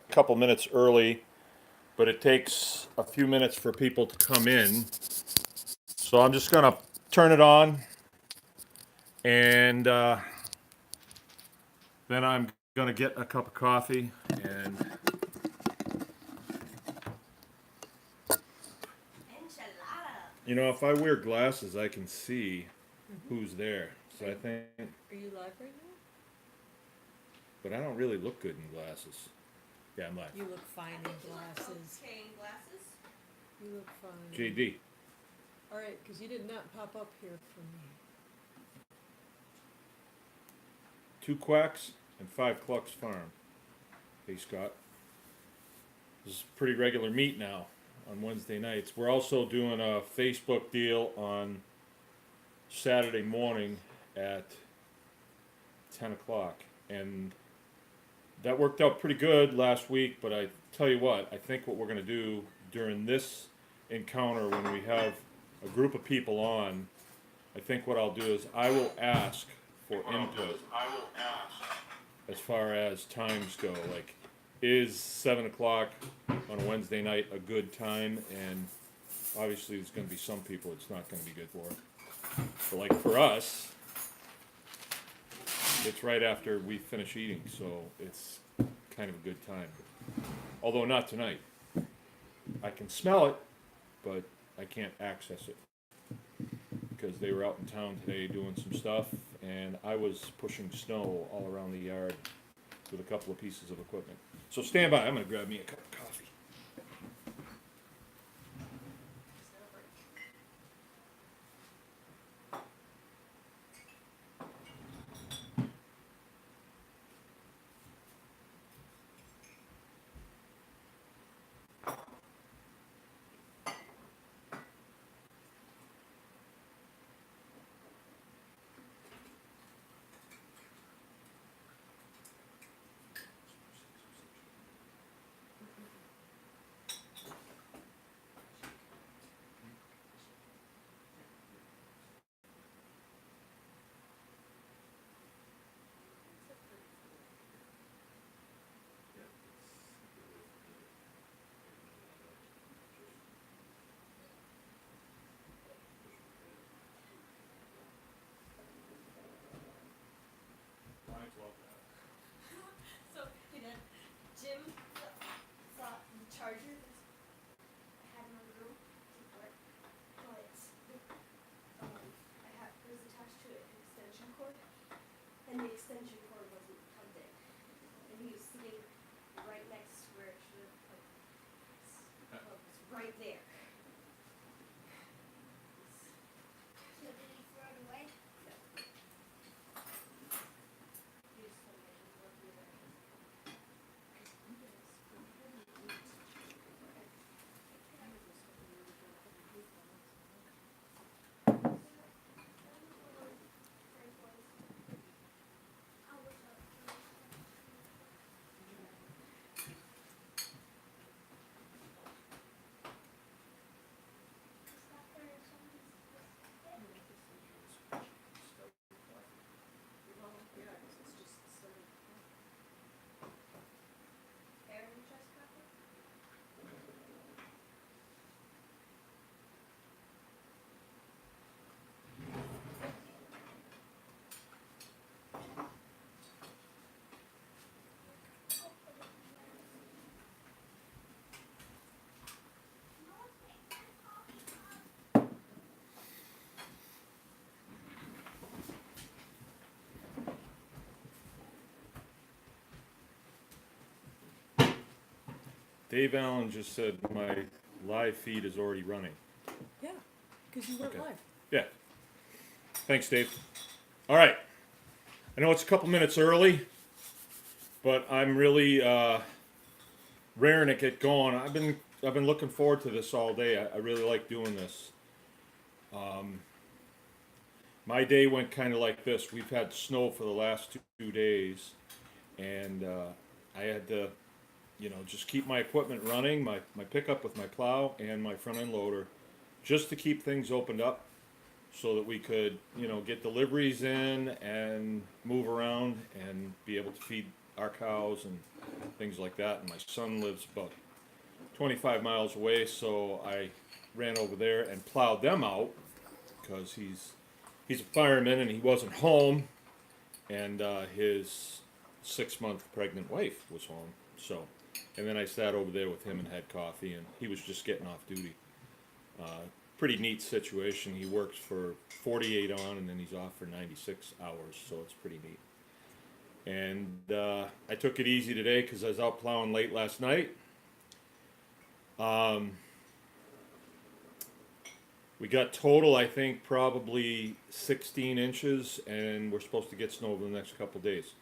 couple minutes early, but it takes a few minutes for people to come in. So I'm just gonna turn it on, and then I'm gonna get a cup of coffee, and you know, if I wear glasses, I can see who's there. So I think, Are you live right now? but I don't really look good in glasses. Yeah, I'm live. You look fine in glasses. Okay, in glasses. You look fine. JD. All right, because you did not pop up here for me. 2 quacks and 5 clucks farm. Hey, Scott. This is pretty regular meet now on Wednesday nights. We're also doing a Facebook deal on Saturday morning at 10 o'clock. And that worked out pretty good last week, but I tell you what, I think what we're going to do during this encounter when we have a group of people on, I think what I'll do is I will ask for input as far as times go. Like, is 7 o'clock on a Wednesday night a good time? And obviously there's going to be some people it's not going to be good for. But like for us, it's right after we finish eating, so it's kind of a good time. Although not tonight. I can smell it, but I can't access it. Because they were out in town today doing some stuff, and I was pushing snow all around the yard with a couple of pieces of equipment. So stand by, I'm gonna grab me a cup of coffee. So, you know, Jim thought the charger I had in my room didn't work, but it was attached to an extension cord, and the extension cord wasn't plugged in, and he was sitting right next to where it should have plugged. Well, it was right there. So did he throw it away? No. He just told me I didn't work either. Dave Allen just said my live feed is already running. Yeah, because you weren't Okay. live. Yeah. Thanks, Dave. All right. I know it's a couple minutes early, but I'm really raring to get going. I've been looking forward to this all day. I really like doing this. My day went kind of like this. We've had snow for the last 2 days, and I had to, just keep my equipment running, my pickup with my plow and my front end loader, just to keep things opened up so that we could, get deliveries in and move around and be able to feed our cows and things like that. And my son lives about 25 miles away, so I ran over there and plowed them out because he's a fireman and he wasn't home, and his 6-month pregnant wife was home. So, and then I sat over there with him and had coffee, and he was just getting off duty. Pretty neat situation. He works for 48 on, and then he's off for 96 hours, so it's pretty neat. And I took it easy today because I was out plowing late last night. We got total, I think, probably 16 inches, and we're supposed to get snow over the next couple days.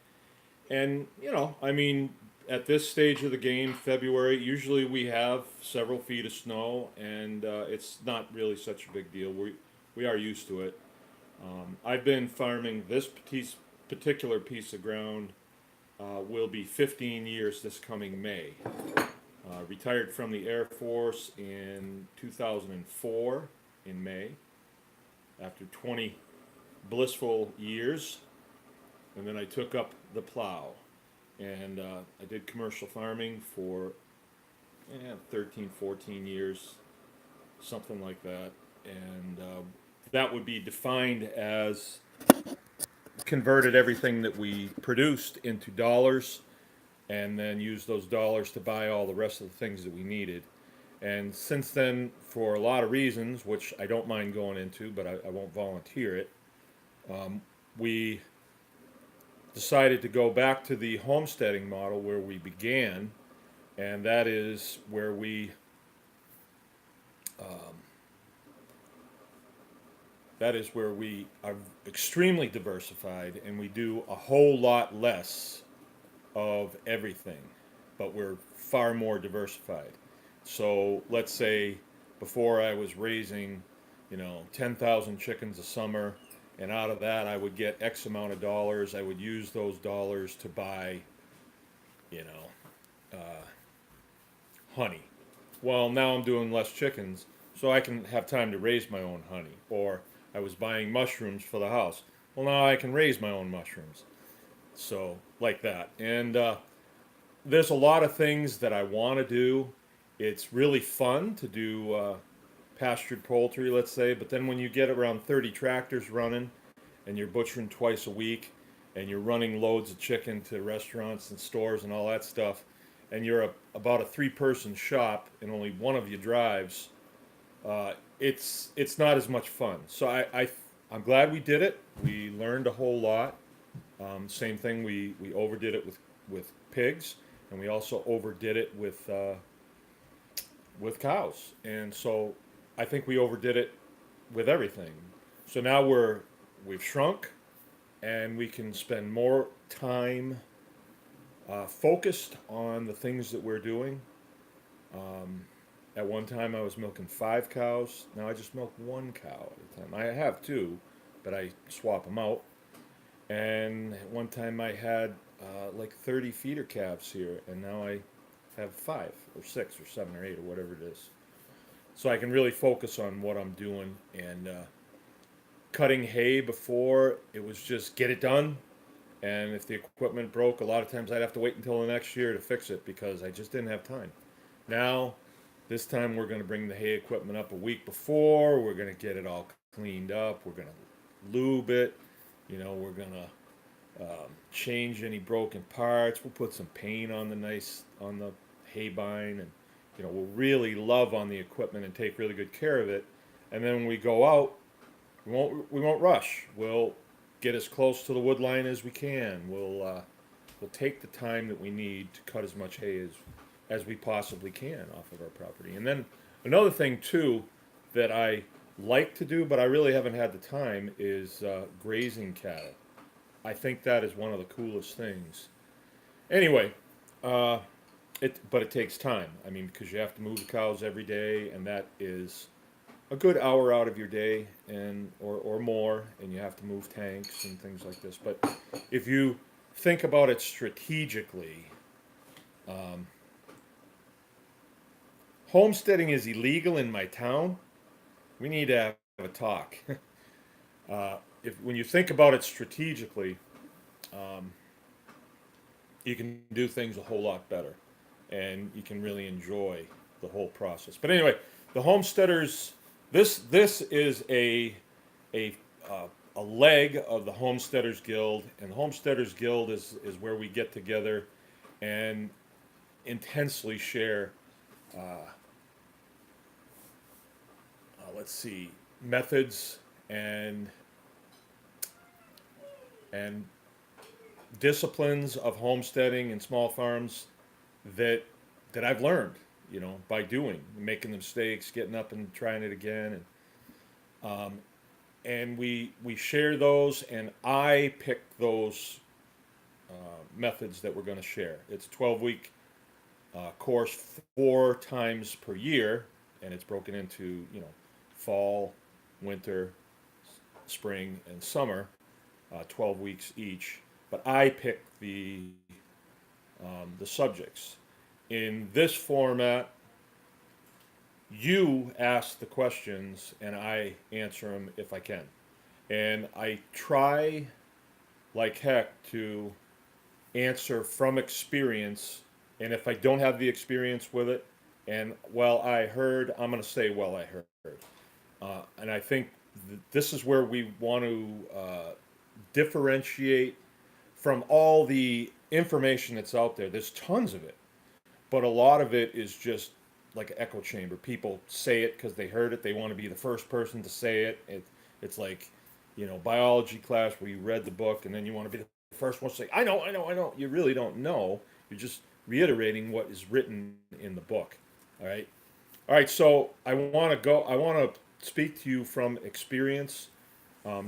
And, you know, I mean, at this stage of the game, February, usually we have several feet of snow, and it's not really such a big deal. We are used to it. I've been farming this particular piece of ground, will be 15 years this coming May. Retired from the Air Force in 2004 in May, after 20 blissful years, and then I took up the plow, and I did commercial farming for 13, 14 years, something like that, and that would be defined as converted everything that we produced into dollars, and then used those dollars to buy all the rest of the things that we needed. And since then, for a lot of reasons, which I don't mind going into, but I won't volunteer it, we decided to go back to the homesteading model where we began, and that is where we are extremely diversified, and we do a whole lot less of everything, but we're far more diversified. So let's say before I was raising, 10,000 chickens a summer, and out of that I would get X amount of dollars. I would use those dollars to buy, honey. Well, now I'm doing less chickens, so I can have time to raise my own honey. Or I was buying mushrooms for the house. Well, now I can raise my own mushrooms. So, like that. And there's a lot of things that I want to do. It's really fun to do pastured poultry, let's say, but then when you get around 30 tractors running and you're butchering twice a week and you're running loads of chicken to restaurants and stores and all that stuff, and you're about a 3-person shop and only one of you drives, it's not as much fun. So I'm glad we did it. We learned a whole lot. Same thing, we overdid it with pigs, and we also overdid it with cows. And so I think we overdid it with everything. So now we've shrunk, and we can spend more time focused on the things that we're doing. At one time I was milking 5 cows. Now I just milk 1 cow at a time. I have 2, but I swap them out. And at one time I had like 30 feeder calves here, and now I have 5 or 6 or 7 or 8 or whatever it is. So I can really focus on what I'm doing. And cutting hay before, it was just get it done. And if the equipment broke, a lot of times I'd have to wait until the next year to fix it because I just didn't have time. Now, this time we're going to bring the hay equipment up a week before. We're going to get it all cleaned up. We're going to lube it. We're going to change any broken parts. We'll put some paint on the hay bine, and we'll really love on the equipment and take really good care of it. And then when we go out, we won't rush. We'll get as close to the wood line as we can. We'll take the time that we need to cut as much hay as we possibly can off of our property. And then another thing too that I like to do, but I really haven't had the time, is grazing cattle. I think that is one of the coolest things. Anyway, but it takes time. I mean, because you have to move the cows every day, and that is a good hour out of your day, and or more, and you have to move tanks and things like this. But if you think about it strategically, homesteading is illegal in my town. We need to have a talk. When you think about it strategically, you can do things a whole lot better, and you can really enjoy the whole process. But anyway, the homesteaders. This is a a leg of the Homesteaders Guild, and the Homesteaders Guild is where we get together and intensely share. Let's see, methods and and disciplines of homesteading and small farms that that I've learned, by doing, making the mistakes, getting up and trying it again, and we share those, and I pick those methods that we're going to share. It's a 12-week course, 4 times per year, and it's broken into fall, winter, spring, and summer, 12 weeks each. But I pick the subjects. In this format, you ask the questions and I answer them if I can. And I try like heck to answer from experience. And if I don't have the experience with it, and I heard, I'm going to say, I heard. And I think this is where we want to differentiate from all the information that's out there. There's tons of it, but a lot of it is just like an echo chamber. People say it because they heard it. They want to be the first person to say it. It's like, biology class where you read the book and then you want to be the first one to say, I know, I know, I know. You really don't know. You're just reiterating what is written in the book. All right. All right. So I want to speak to you from experience.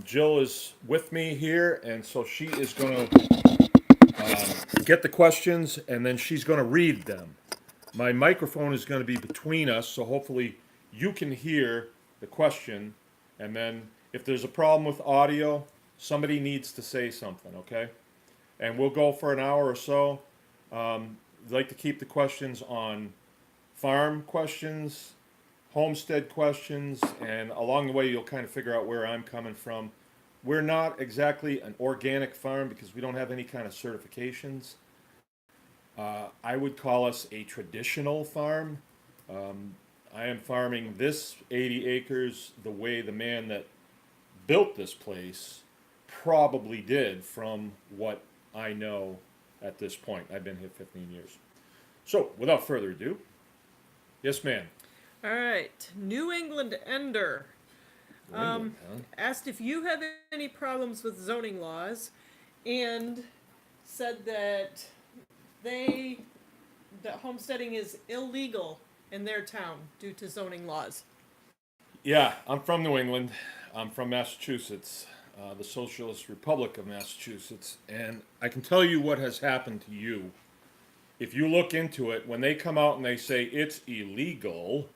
Jill is with me here, and so she is going to get the questions, and then she's going to read them. My microphone is going to be between us, so hopefully you can hear the question, and then if there's a problem with audio, somebody needs to say something, okay? And we'll go for an hour or so. I'd like to keep the questions on farm questions, homestead questions, and along the way you'll kind of figure out where I'm coming from. We're not exactly an organic farm because we don't have any kind of certifications. I would call us a traditional farm. I am farming this 80 acres the way the man that built this place probably did, from what I know at this point. I've been here 15 years. So, without further ado, yes, ma'am. All right, New England Ender asked if you have any problems with zoning laws, and said that that homesteading is illegal in their town due to zoning laws. Yeah, I'm from New England. I'm from Massachusetts, the Socialist Republic of Massachusetts, and I can tell you what has happened to you. If you look into it, when they come out and they say it's illegal,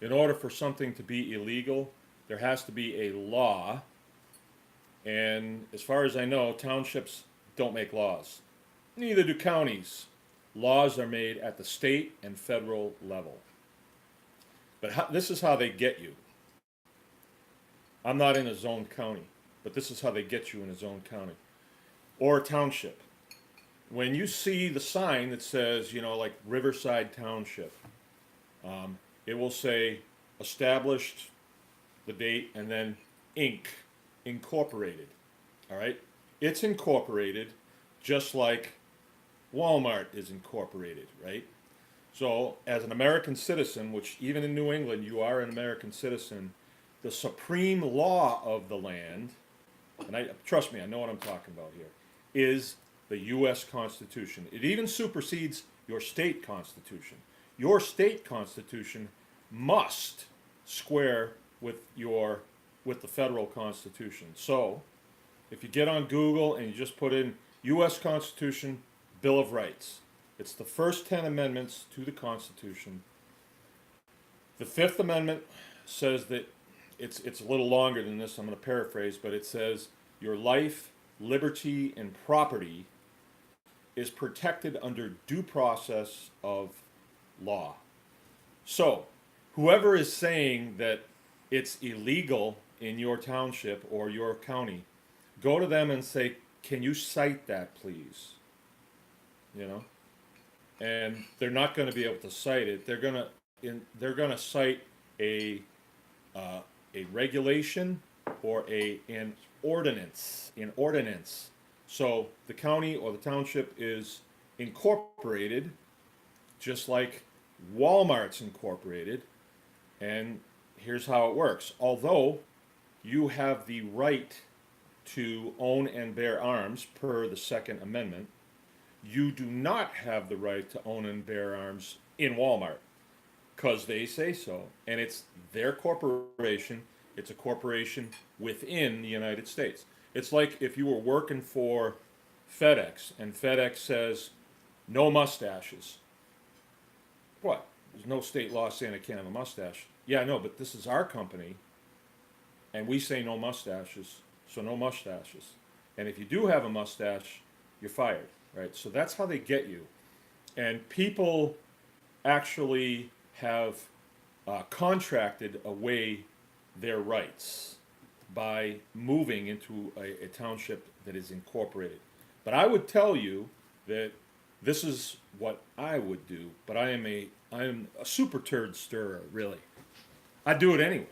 in order for something to be illegal, there has to be a law. And as far as I know, townships don't make laws. Neither do counties. Laws are made at the state and federal level. But this is how they get you. I'm not in a zoned county, but this is how they get you in a zoned county or a township. When you see the sign that says, like Riverside Township, it will say established, the date, and then Inc., incorporated. All right? It's incorporated just like Walmart is incorporated, right? So, as an American citizen, which even in New England you are an American citizen, the supreme law of the land, and trust me, I know what I'm talking about here, is the U.S. Constitution. It even supersedes your state constitution. Your state constitution must square with the federal constitution. So, if you get on Google and you just put in U.S. Constitution, Bill of Rights, it's the first 10 amendments to the Constitution. The Fifth Amendment says that it's a little longer than this. I'm going to paraphrase, but it says your life, liberty, and property is protected under due process of law. So, whoever is saying that it's illegal in your township or your county, go to them and say, can you cite that, please? you know, and they're not going to be able to cite it. They're gonna cite a a regulation or an ordinance. So the county or the township is incorporated, just like Walmart's incorporated. And here's how it works. Although you have the right to own and bear arms per the Second Amendment, you do not have the right to own and bear arms in Walmart because they say so. And it's their corporation, it's a corporation within the United States. It's like if you were working for FedEx and FedEx says no mustaches. What? There's no state law saying I can't have a mustache. Yeah, I know, but this is our company and we say no mustaches, so no mustaches. And if you do have a mustache, you're fired, right? So that's how they get you. And people actually have contracted away their rights by moving into a township that is incorporated. But I would tell you that this is what I would do, but I am a super turd stirrer, really. I do it anyway.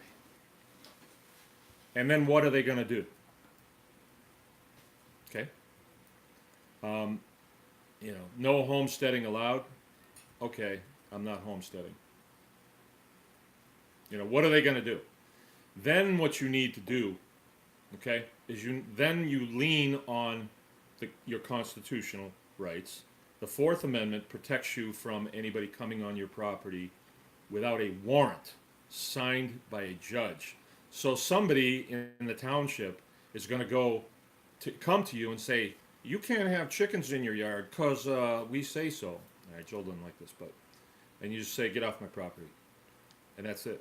And then what are they going to do? Okay. You know, no homesteading allowed. Okay, I'm not homesteading. You know, what are they going to do? Then what you need to do, okay, is you lean on your constitutional rights. The Fourth Amendment protects you from anybody coming on your property without a warrant signed by a judge. So somebody in the township is going to come to you and say, you can't have chickens in your yard because we say so. All right, Joel doesn't like this, and you just say, get off my property. And that's it.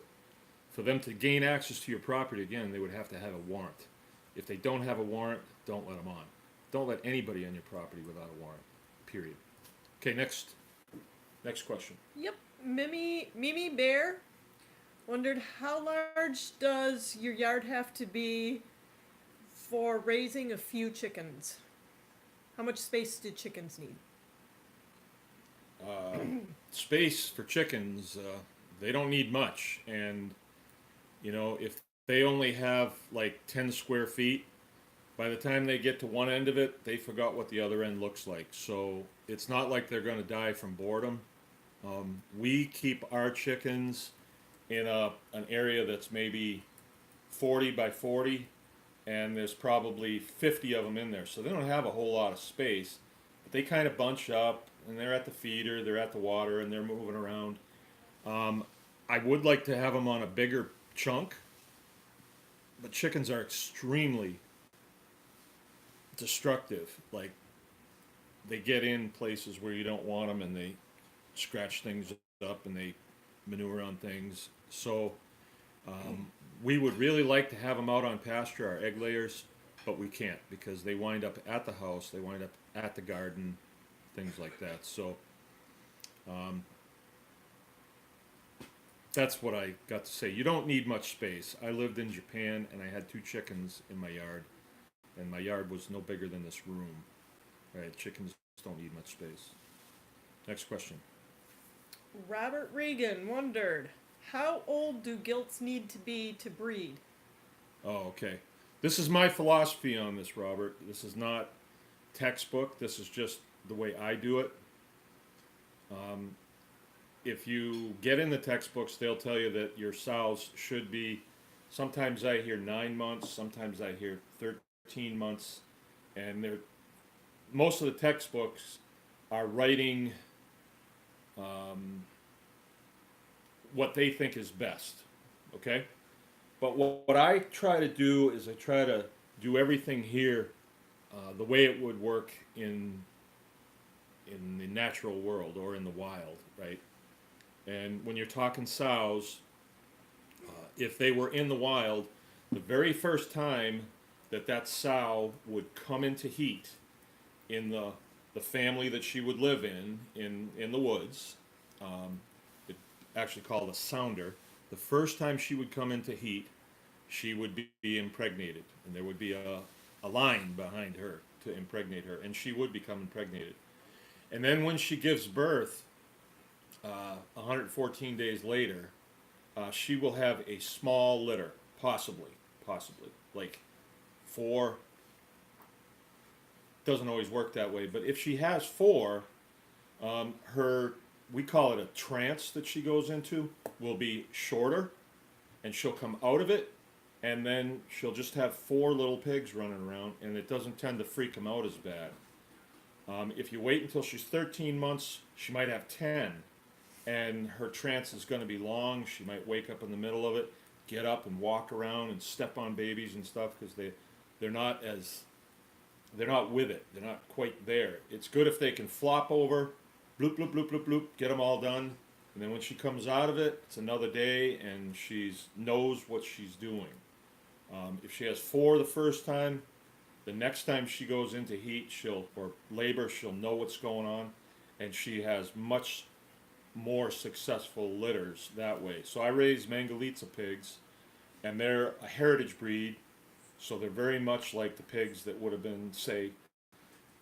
For them to gain access to your property, again, they would have to have a warrant. If they don't have a warrant, don't let them on. Don't let anybody on your property without a warrant, period. Okay, next question. Yep. Mimi Bear wondered, how large does your yard have to be for raising a few chickens? How much space do chickens need? Space for chickens, they don't need much. And, you know, if they only have like 10 square feet, by the time they get to one end of it, they forgot what the other end looks like. So it's not like they're going to die from boredom. We keep our chickens in an area that's maybe 40 by 40, and there's probably 50 of them in there. So they don't have a whole lot of space, but they kind of bunch up, and they're at the feeder, they're at the water, and they're moving around. I would like to have them on a bigger chunk, but chickens are extremely destructive. Like, they get in places where you don't want them, and they scratch things up, and they manure on things. So we would really like to have them out on pasture, our egg layers, but we can't because they wind up at the house, they wind up at the garden, things like that. So that's what I got to say. You don't need much space. I lived in Japan and I had 2 chickens in my yard, and my yard was no bigger than this room. Right? Chickens don't need much space. Next question. Robert Regan wondered, how old do gilts need to be to breed? Oh, okay. This is my philosophy on this, Robert. This is not textbook. This is just the way I do it. If you get in the textbooks, they'll tell you that your sows should be, sometimes I hear 9 months, sometimes I hear 13 months, and most of the textbooks are writing what they think is best, okay? But what I try to do is I try to do everything here the way it would work in the natural world or in the wild, right? And when you're talking sows, if they were in the wild, the very first time that sow would come into heat in the family that she would live in the woods, it actually called a sounder. The first time she would come into heat, she would be impregnated, and there would be a line behind her to impregnate her, and she would become impregnated. And then when she gives birth, 114 days later, she will have a small litter, possibly, like 4. Doesn't always work that way, but if she has 4, we call it a trance that she goes into, will be shorter, and she'll come out of it, and then she'll just have 4 little pigs running around, and it doesn't tend to freak them out as bad. If you wait until she's 13 months, she might have 10, and her trance is going to be long. She might wake up in the middle of it, get up and walk around and step on babies and stuff, because they're not with it. They're not quite there. It's good if they can flop over, bloop, bloop, bloop, bloop, bloop, get them all done. And then when she comes out of it, it's another day, and she knows what she's doing. If she has 4 the first time, the next time she goes into heat, or labor, she'll know what's going on, and she has much more successful litters that way. So I raise Mangalitsa pigs, and they're a heritage breed. So they're very much like the pigs that would have been, say,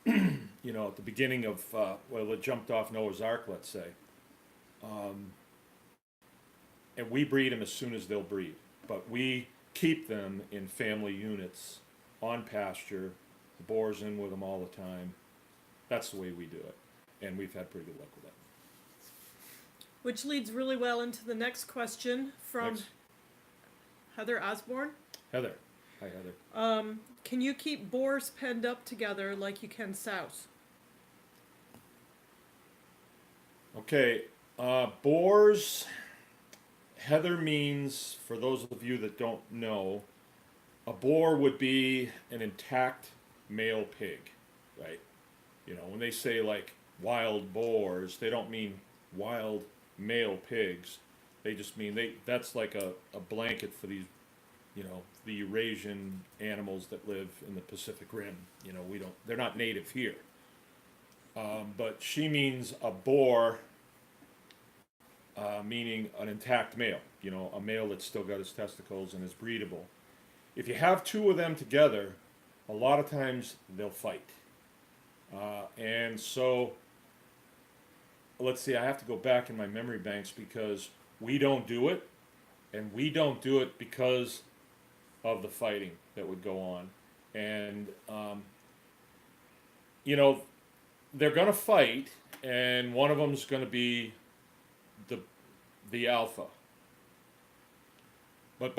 at the beginning of, it jumped off Noah's Ark, let's say. And we breed them as soon as they'll breed. But we keep them in family units, on pasture, the boars in with them all the time. That's the way we do it. And we've had pretty good luck with that. Which leads really well into the next question from Next. Heather Osborne. Heather. Hi, Heather. Can you keep boars penned up together like you can sows? Okay, boars, Heather means, for those of you that don't know, a boar would be an intact male pig, right? When they say like wild boars, they don't mean wild male pigs. They just mean that's like a blanket for these, the Eurasian animals that live in the Pacific Rim. They're not native here. But she means a boar, meaning an intact male, a male that's still got his testicles and is breedable. If you have 2 of them together, a lot of times they'll fight. And so, let's see, I have to go back in my memory banks because we don't do it, and we don't do it because of the fighting that would go on. And, they're going to fight, and one of them's going to be the alpha. But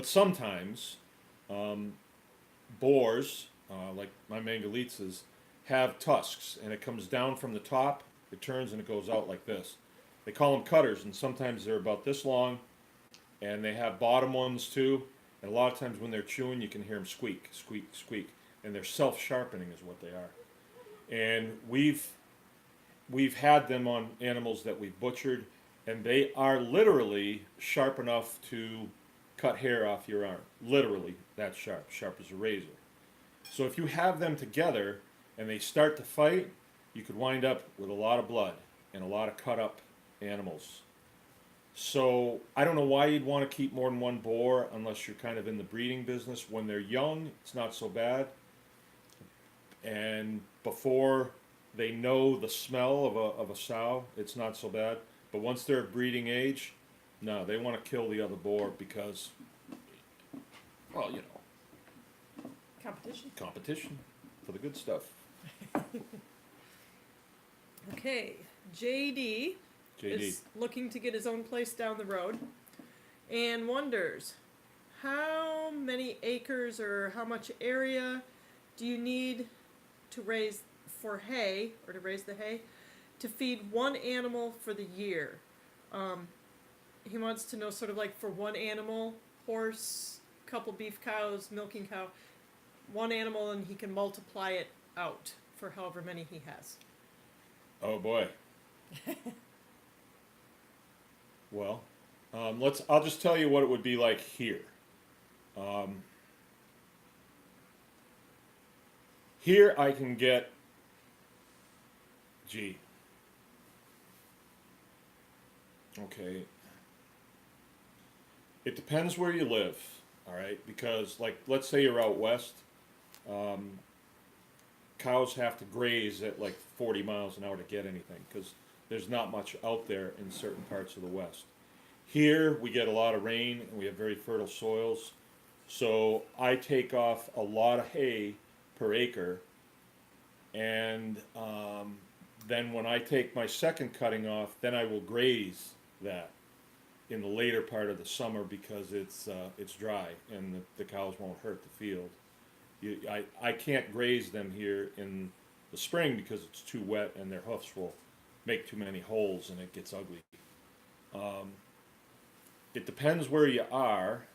sometimes, boars, like my Mangalitsas, have tusks, and it comes down from the top, it turns and it goes out like this. They call them cutters, and sometimes they're about this long, and they have bottom ones too, and a lot of times when they're chewing you can hear them squeak, squeak, squeak, and they're self-sharpening is what they are. And we've had them on animals that we've butchered, and they are literally sharp enough to cut hair off your arm. Literally that sharp as a razor. So if you have them together and they start to fight, you could wind up with a lot of blood and a lot of cut up animals. So I don't know why you'd want to keep more than one boar unless you're kind of in the breeding business. When they're young, it's not so bad. And before they know the smell of a sow, it's not so bad. But once they're at breeding age, no, they want to kill the other boar because, well, competition for the good stuff. Okay, JD is looking to get his own place down the road and wonders how many acres or how much area do you need to raise for hay, or to raise the hay, to feed one animal for the year. He wants to know sort of like for one animal, horse, couple beef cows, milking cow, one animal, and he can multiply it out for however many he has. Oh boy. Well, I'll just tell you what it would be like here. Here I can get, okay. It depends where you live, all right? Because, like, let's say you're out west, cows have to graze at like 40 miles an hour to get anything because there's not much out there in certain parts of the West. Here we get a lot of rain and we have very fertile soils, so I take off a lot of hay per acre, and then when I take my second cutting off, then I will graze that in the later part of the summer because it's dry and the cows won't hurt the field. I can't graze them here in the spring because it's too wet and their hoofs will make too many holes and it gets ugly. It depends where you are.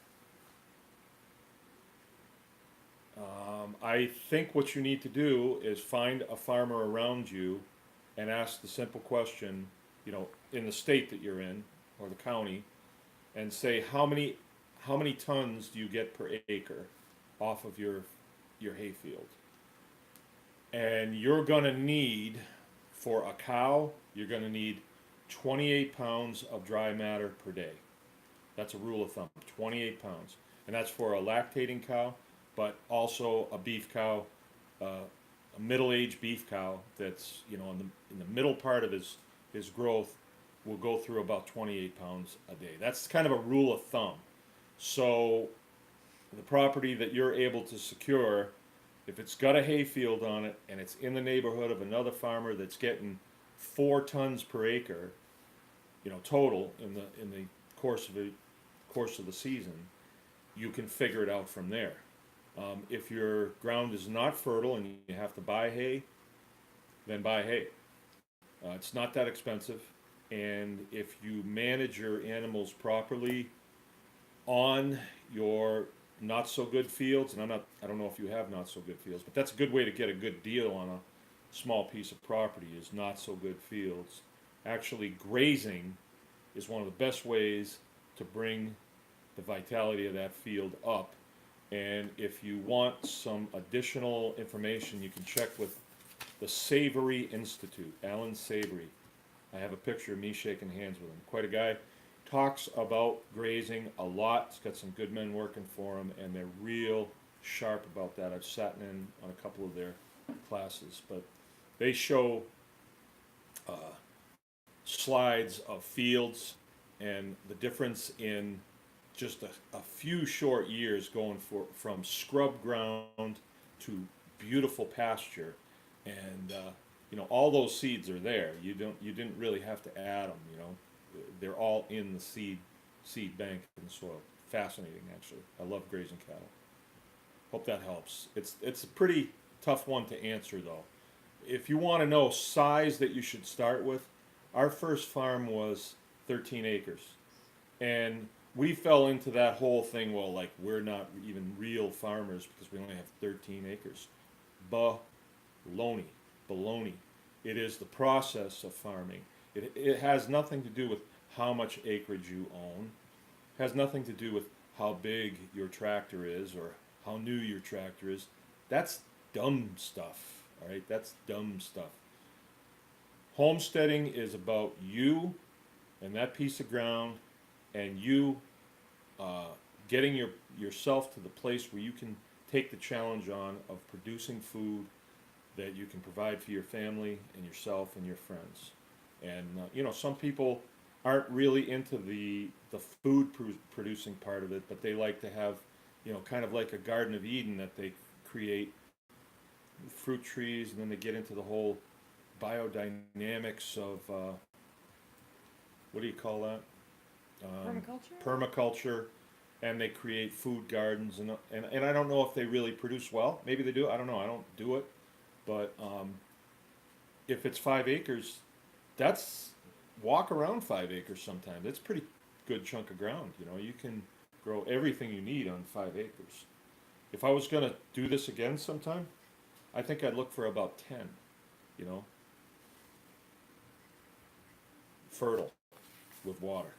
I think what you need to do is find a farmer around you and ask the simple question, you know, in the state that you're in or the county, and say how many tons do you get per acre off of your hayfield? And you're gonna need, for a cow, you're gonna need 28 pounds of dry matter per day. That's a rule of thumb, 28 pounds. And that's for a lactating cow, but also a beef cow, a middle-aged beef cow that's, you know, in the middle part of his growth will go through about 28 pounds a day. That's kind of a rule of thumb. So the property that you're able to secure, if it's got a hayfield on it and it's in the neighborhood of another farmer that's getting 4 tons per acre, you know, total in the course of the season, you can figure it out from there. If your ground is not fertile and you have to buy hay, then buy hay. It's not that expensive, and if you manage your animals properly on your not so good fields, and I don't know if you have not so good fields, but that's a good way to get a good deal on a small piece of property is not so good fields. Actually, grazing is one of the best ways to bring the vitality of that field up. And if you want some additional information, you can check with the Savory Institute, Alan Savory. I have a picture of me shaking hands with him. Quite a guy. Talks about grazing a lot. He's got some good men working for him, and they're real sharp about that. I've sat in on a couple of their classes, but they show slides of fields and the difference in just a few short years going from scrub ground to beautiful pasture, and you know, all those seeds are there. You didn't really have to add them. You know, they're all in the seed bank in the soil. Fascinating, actually. I love grazing cattle. Hope that helps. It's a pretty tough one to answer though. If you want to know size that you should start with, our first farm was 13 acres, and we fell into that whole thing, well, like, we're not even real farmers because we only have 13 acres. Baloney. It is the process of farming. It has nothing to do with how much acreage you own. It has nothing to do with how big your tractor is or how new your tractor is. That's dumb stuff, all right? That's dumb stuff. Homesteading is about you and that piece of ground, and you getting yourself to the place where you can take the challenge on of producing food that you can provide for your family and yourself and your friends. And you know, some people aren't really into the food producing part of it, but they like to have, you know, kind of like a Garden of Eden, that they create fruit trees, and then they get into the whole biodynamics of what do you call that? Permaculture, and they create food gardens, and I don't know if they really produce well. Maybe they do. I don't know. I don't do it, but if it's 5 acres, that's walk around 5 acres. Sometimes it's a pretty good chunk of ground. You know, you can grow everything you need on 5 acres. If I was gonna do this again sometime, I think I'd look for about 10. You know, fertile with water.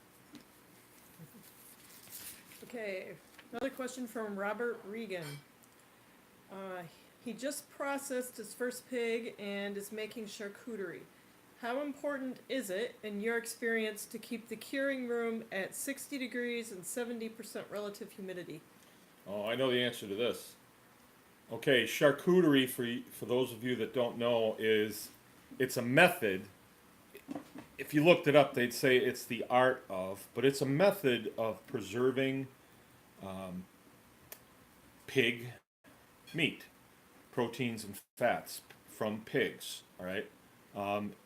Okay, another question from Robert Regan. He just processed his first pig and is making charcuterie. How important is it, in your experience, to keep the curing room at 60 degrees and 70% relative humidity? Oh, I know the answer to this. Okay, charcuterie, for those of you that don't know, it's a method. If you looked it up, they'd say it's the art of, but it's a method of preserving pig meat, proteins and fats from pigs. All right.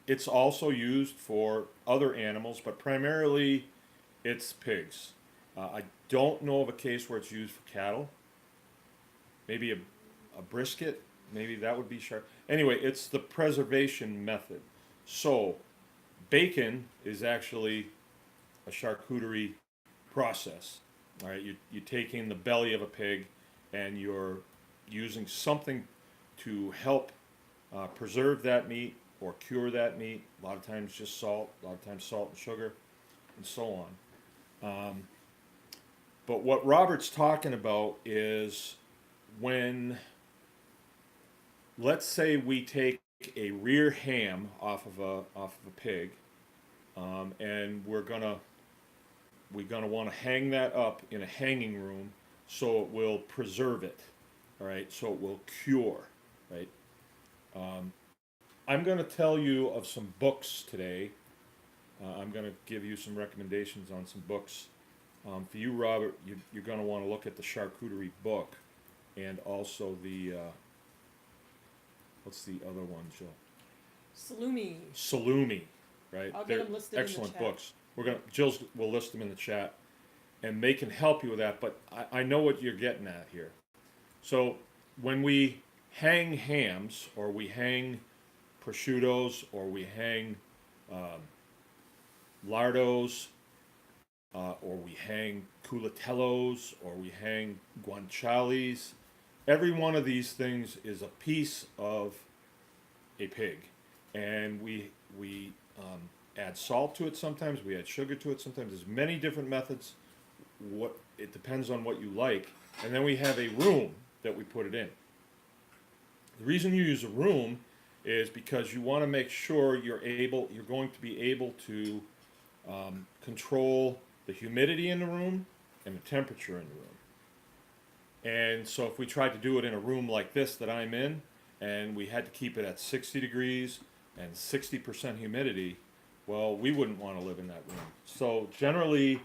It's also used for other animals, but primarily it's pigs. I don't know of a case where it's used for cattle. Maybe a brisket. Maybe that would be sharp. Anyway, it's the preservation method. So, bacon is actually a charcuterie process. All right, you're taking the belly of a pig and you're using something to help preserve that meat or cure that meat. A lot of times just salt, a lot of times salt and sugar, and so on. But what Robert's talking about is when, let's say we take a rear ham off of a pig, and we're gonna want to hang that up in a hanging room so it will preserve it. All right, so it will cure. Right. I'm going to tell you of some books today. I'm going to give you some recommendations on some books. For you, Robert, you're going to want to look at the charcuterie book, and also the what's the other one, Jill? Salumi. Salumi, right? I'll get They're them listed in the excellent chat. books. Jill's will list them in the chat, and they can help you with that. But I know what you're getting at here. So when we hang hams, or we hang prosciuttos, or we hang lardos, or we hang culatellos, or we hang guanciales. Every one of these things is a piece of a pig, and we add salt to it. Sometimes we add sugar to it. Sometimes there's many different methods. It depends on what you like, and then we have a room that we put it in. The reason you use a room is because you want to make sure you're going to be able to control the humidity in the room and the temperature in the room. And so if we tried to do it in a room like this that I'm in, and we had to keep it at 60 degrees and 60% humidity, well, we wouldn't want to live in that room. So generally,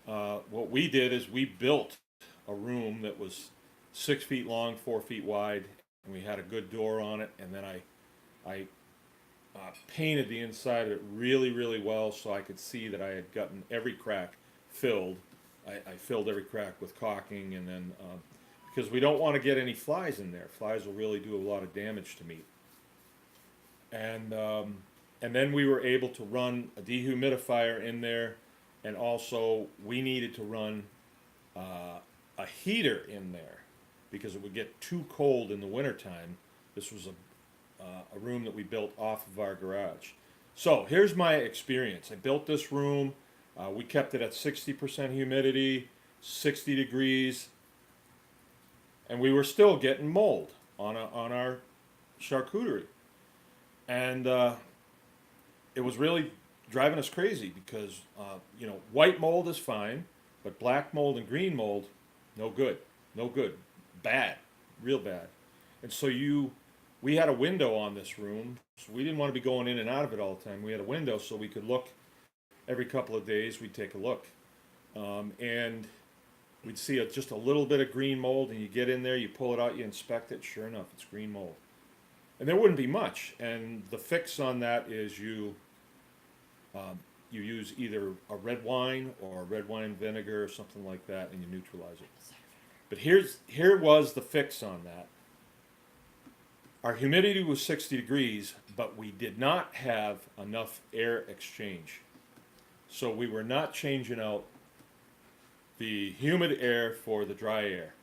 what we did is we built a room that was 6 feet long, 4 feet wide, and we had a good door on it, and then I painted the inside of it really, really well so I could see that I had gotten every crack filled. I filled every crack with caulking, and then because we don't want to get any flies in there. Flies will really do a lot of damage to meat. And then we were able to run a dehumidifier in there, and also we needed to run a heater in there because it would get too cold in the wintertime. This was a room that we built off of our garage. So here's my experience. I built this room. We kept it at 60% humidity, 60 degrees, and we were still getting mold on our charcuterie. And it was really driving us crazy because, white mold is fine, but black mold and green mold, no good. No good. Bad. Real bad. And so we had a window on this room, so we didn't want to be going in and out of it all the time. We had a window so we could look every couple of days. We'd take a look. And we'd see just a little bit of green mold, and you get in there, you pull it out, you inspect it, sure enough, it's green mold. And there wouldn't be much. And the fix on that is you use either a red wine or red wine vinegar or something like that, and you neutralize it. But here was the fix on that. Our humidity was 60 degrees, but we did not have enough air exchange. So we were not changing out the humid air for the dry air.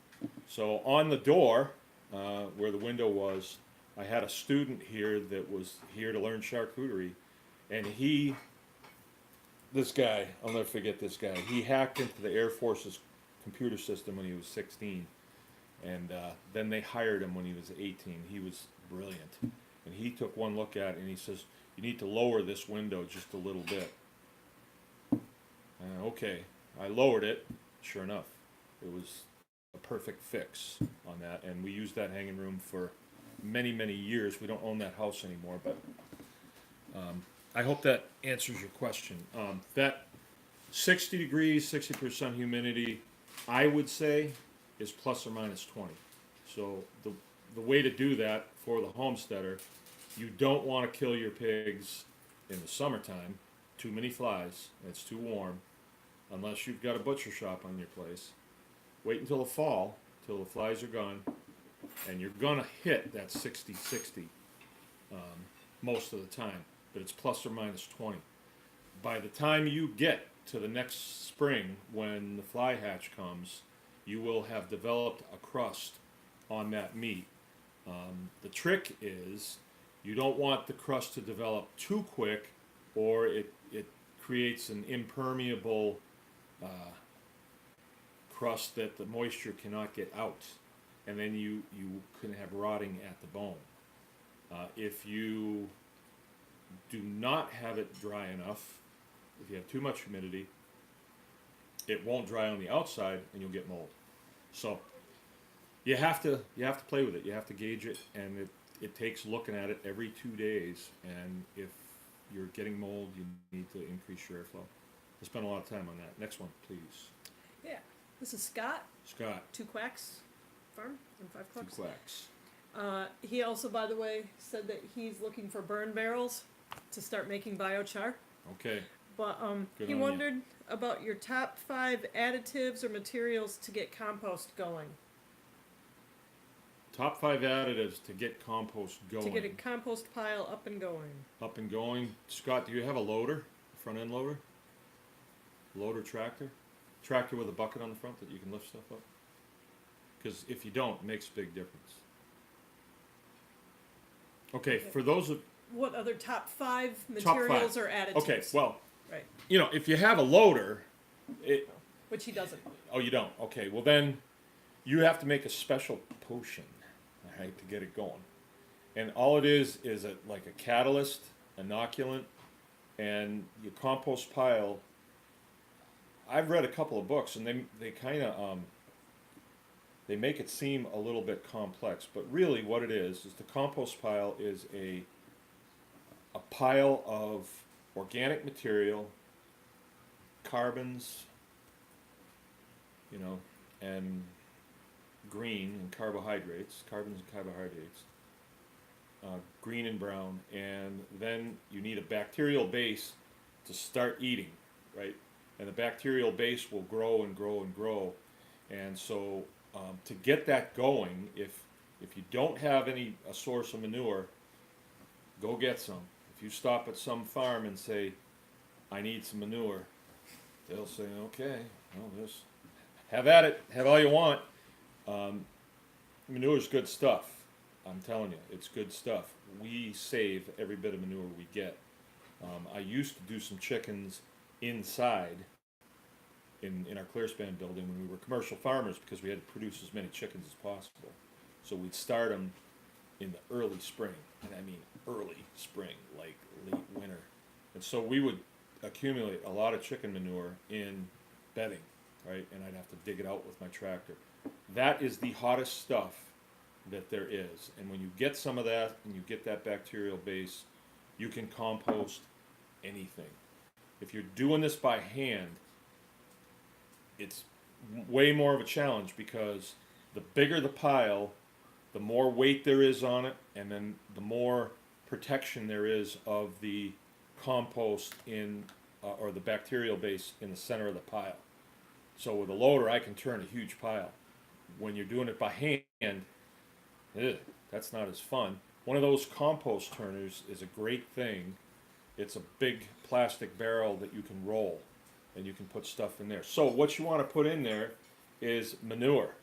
So on the door, where the window was, I had a student here that was here to learn charcuterie, and this guy, I'll never forget this guy, he hacked into the Air Force's computer system when he was 16, and then they hired him when he was 18. He was brilliant, and he took one look at it and he says, you need to lower this window just a little bit. Okay, I lowered it. Sure enough, it was a perfect fix on that, and we used that hanging room for many, many years. We don't own that house anymore, but I hope that answers your question. That 60 degrees, 60% humidity, I would say, is plus or minus 20. So the way to do that for the homesteader, you don't want to kill your pigs in the summertime. Too many flies, it's too warm, unless you've got a butcher shop on your place. Wait until the fall, till the flies are gone, and you're gonna hit that 60-60 most of the time, but it's plus or minus 20. By the time you get to the next spring, when the fly hatch comes, you will have developed a crust on that meat. The trick is you don't want the crust to develop too quick, or it creates an impermeable crust that the moisture cannot get out, and then you can have rotting at the bone. If you do not have it dry enough, if you have too much humidity, it won't dry on the outside and you'll get mold. So you have to play with it. You have to gauge it, and it takes looking at it every 2 days. And if you're getting mold, you need to increase your airflow. I spent a lot of time on that. Next one, please. Yeah. This is Scott, Scott. Two Quacks Farm in Five Two Clucks. quacks. He also, by the way, said that he's looking for burn barrels to start making biochar. Okay. But Good he on you. wondered about your top 5 additives or materials to get compost going. Top 5 additives to get compost going. To get a compost pile up and going. Up and going. Scott, do you have a loader? Front end loader? Loader tractor? Tractor with a bucket on the front that you can lift stuff up? Because if you don't, it makes a big difference. Okay, for those of... What other top 5 Top materials 5. or additives? Okay, well, Right. you know, if you have a loader, Which he doesn't. oh, you don't? Okay, well then, you have to make a special potion, all right, to get it going. And all it is like a catalyst, inoculant, and your compost pile. I've read a couple of books, and they kind of they make it seem a little bit complex, but really what it is the compost pile is a pile of organic material, carbons, you know, and green and carbohydrates, green and brown, and then you need a bacterial base to start eating, right? And the bacterial base will grow and grow and grow, and so to get that going, if you don't have a source of manure, go get some. If you stop at some farm and say, I need some manure, they'll say, okay, well, just have at it, have all you want. Manure's good stuff. I'm telling you, it's good stuff. We save every bit of manure we get. I used to do some chickens inside in our clearspan building when we were commercial farmers, because we had to produce as many chickens as possible. So we'd start them in the early spring, and I mean early spring, like late winter. And so we would accumulate a lot of chicken manure in bedding, right? And I'd have to dig it out with my tractor. That is the hottest stuff that there is. And when you get some of that and you get that bacterial base, you can compost anything. If you're doing this by hand, it's way more of a challenge, because the bigger the pile, the more weight there is on it, and then the more protection there is of the compost in or the bacterial base in the center of the pile. So with a loader, I can turn a huge pile. When you're doing it by hand, that's not as fun. One of those compost turners is a great thing. It's a big plastic barrel that you can roll, and you can put stuff in there. So what you want to put in there is manure,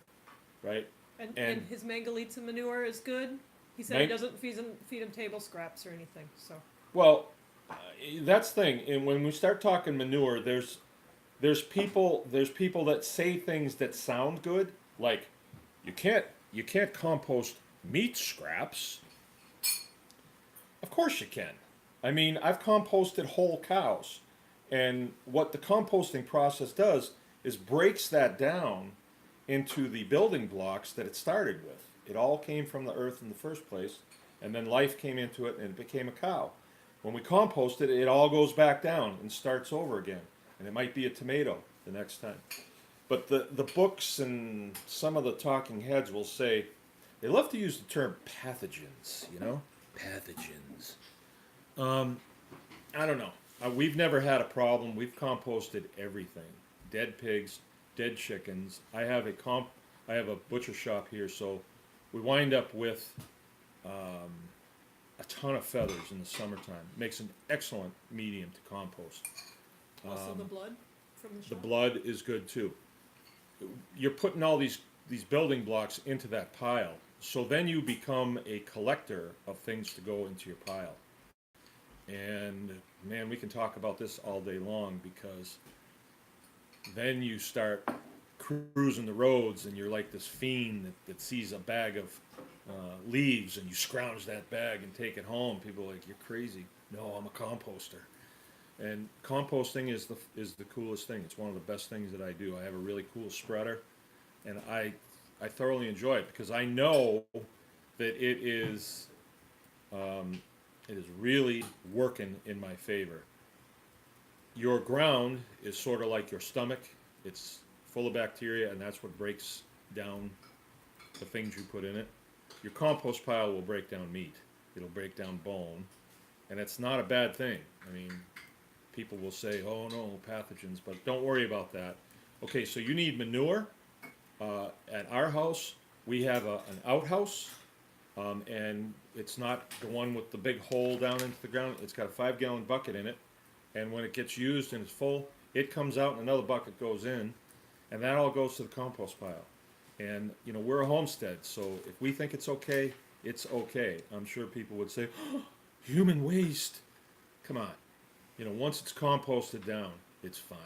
right? And his Mangalitsa manure is good. He said he doesn't feed him table scraps or anything. So. Well, that's the thing. And when we start talking manure, there's people that say things that sound good, like you can't compost meat scraps. Of course you can. I mean, I've composted whole cows, and what the composting process does is breaks that down into the building blocks that it started with. It all came from the earth in the first place, and then life came into it and it became a cow. When we compost it, it all goes back down and starts over again. And it might be a tomato the next time. But the books and some of the talking heads will say, they love to use the term pathogens, you know? Pathogens. I don't know. We've never had a problem. We've composted everything. Dead pigs, dead chickens. I have a butcher shop here, so we wind up with a ton of feathers in the summertime. Makes an excellent medium to compost. Also the blood from the The shop? blood is good too. You're putting all these building blocks into that pile, so then you become a collector of things to go into your pile. And man, we can talk about this all day long, because then you start cruising the roads and you're like this fiend that sees a bag of leaves, and you scrounge that bag and take it home. People are like, you're crazy. No, I'm a composter. And composting is the coolest thing. It's one of the best things that I do. I have a really cool spreader, and I thoroughly enjoy it, because I know that it is really working in my favor. Your ground is sort of like your stomach. It's full of bacteria, and that's what breaks down the things you put in it. Your compost pile will break down meat. It'll break down bone, and it's not a bad thing. I mean, people will say, oh no, pathogens, but don't worry about that. Okay, so you need manure. At our house, we have an outhouse, and it's not the one with the big hole down into the ground. It's got a 5-gallon bucket in it, and when it gets used and it's full, it comes out and another bucket goes in, and that all goes to the compost pile. And you know, we're a homestead, so if we think it's okay, it's okay. I'm sure people would say, oh, human waste. Come on. You know, once it's composted down, it's fine.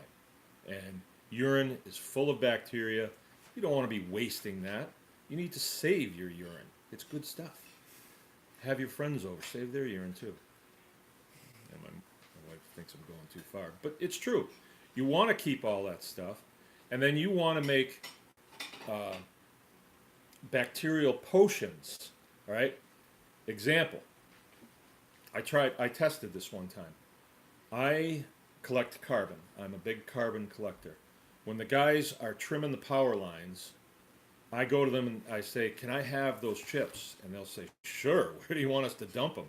And urine is full of bacteria. You don't want to be wasting that. You need to save your urine. It's good stuff. Have your friends over, save their urine too. And my wife thinks I'm going too far, but it's true. You want to keep all that stuff, and then you want to make bacterial potions. All right. Example. I tested this one time. I collect carbon. I'm a big carbon collector. When the guys are trimming the power lines, I go to them and I say, can I have those chips? And they'll say, sure, where do you want us to dump them?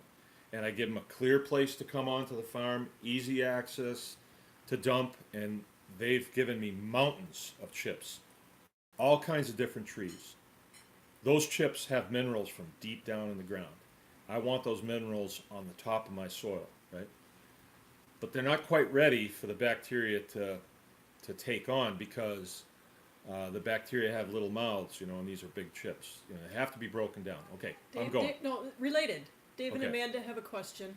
And I give them a clear place to come onto the farm, easy access to dump, and they've given me mountains of chips, all kinds of different trees. Those chips have minerals from deep down in the ground. I want those minerals on the top of my soil, right? But they're not quite ready for the bacteria to take on, because the bacteria have little mouths, you know, and these are big chips. You know, they have to be broken down. Okay, I'm going. No, related. Dave and Okay. Amanda have a question.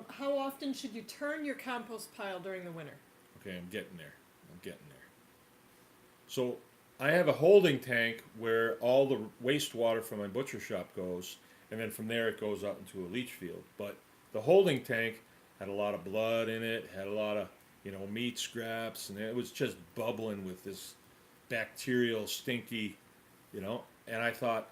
How often should you turn your compost pile during the winter? Okay, I'm getting there. So I have a holding tank where all the wastewater from my butcher shop goes, and then from there it goes out into a leach field. But the holding tank had a lot of blood in it, had a lot of, you know, meat scraps, and it was just bubbling with this bacterial, stinky, you know. And I thought,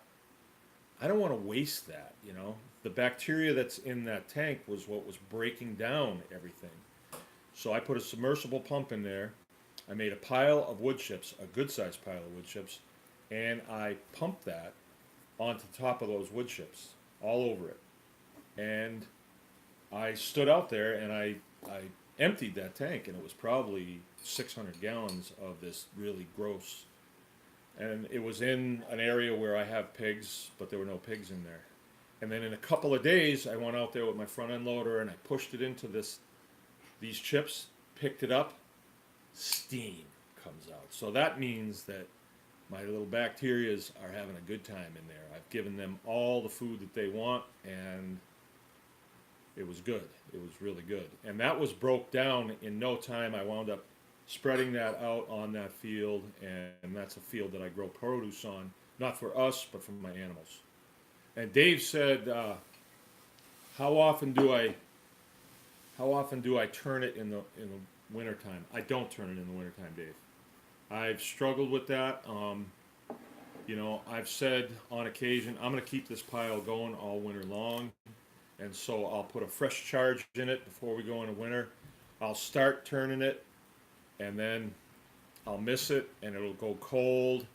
I don't want to waste that, you know. The bacteria that's in that tank was what was breaking down everything. So I put a submersible pump in there. I made a pile of wood chips, a good-sized pile of wood chips, and I pumped that onto the top of those wood chips, all over it. And I stood out there and I emptied that tank, and it was probably 600 gallons of this really gross. And it was in an area where I have pigs, but there were no pigs in there. And then in a couple of days, I went out there with my front end loader and I pushed it into these chips, picked it up, steam comes out. So that means that my little bacterias are having a good time in there. I've given them all the food that they want, and it was good. It was really good. And that was broke down in no time. I wound up spreading that out on that field, and that's a field that I grow produce on, not for us, but for my animals. And Dave said, how often do I turn it in the wintertime? I don't turn it in the wintertime, Dave. I've struggled with that. You know, I've said on occasion, I'm going to keep this pile going all winter long. And so I'll put a fresh charge in it before we go into winter. I'll start turning it, and then I'll miss it, and it'll go cold,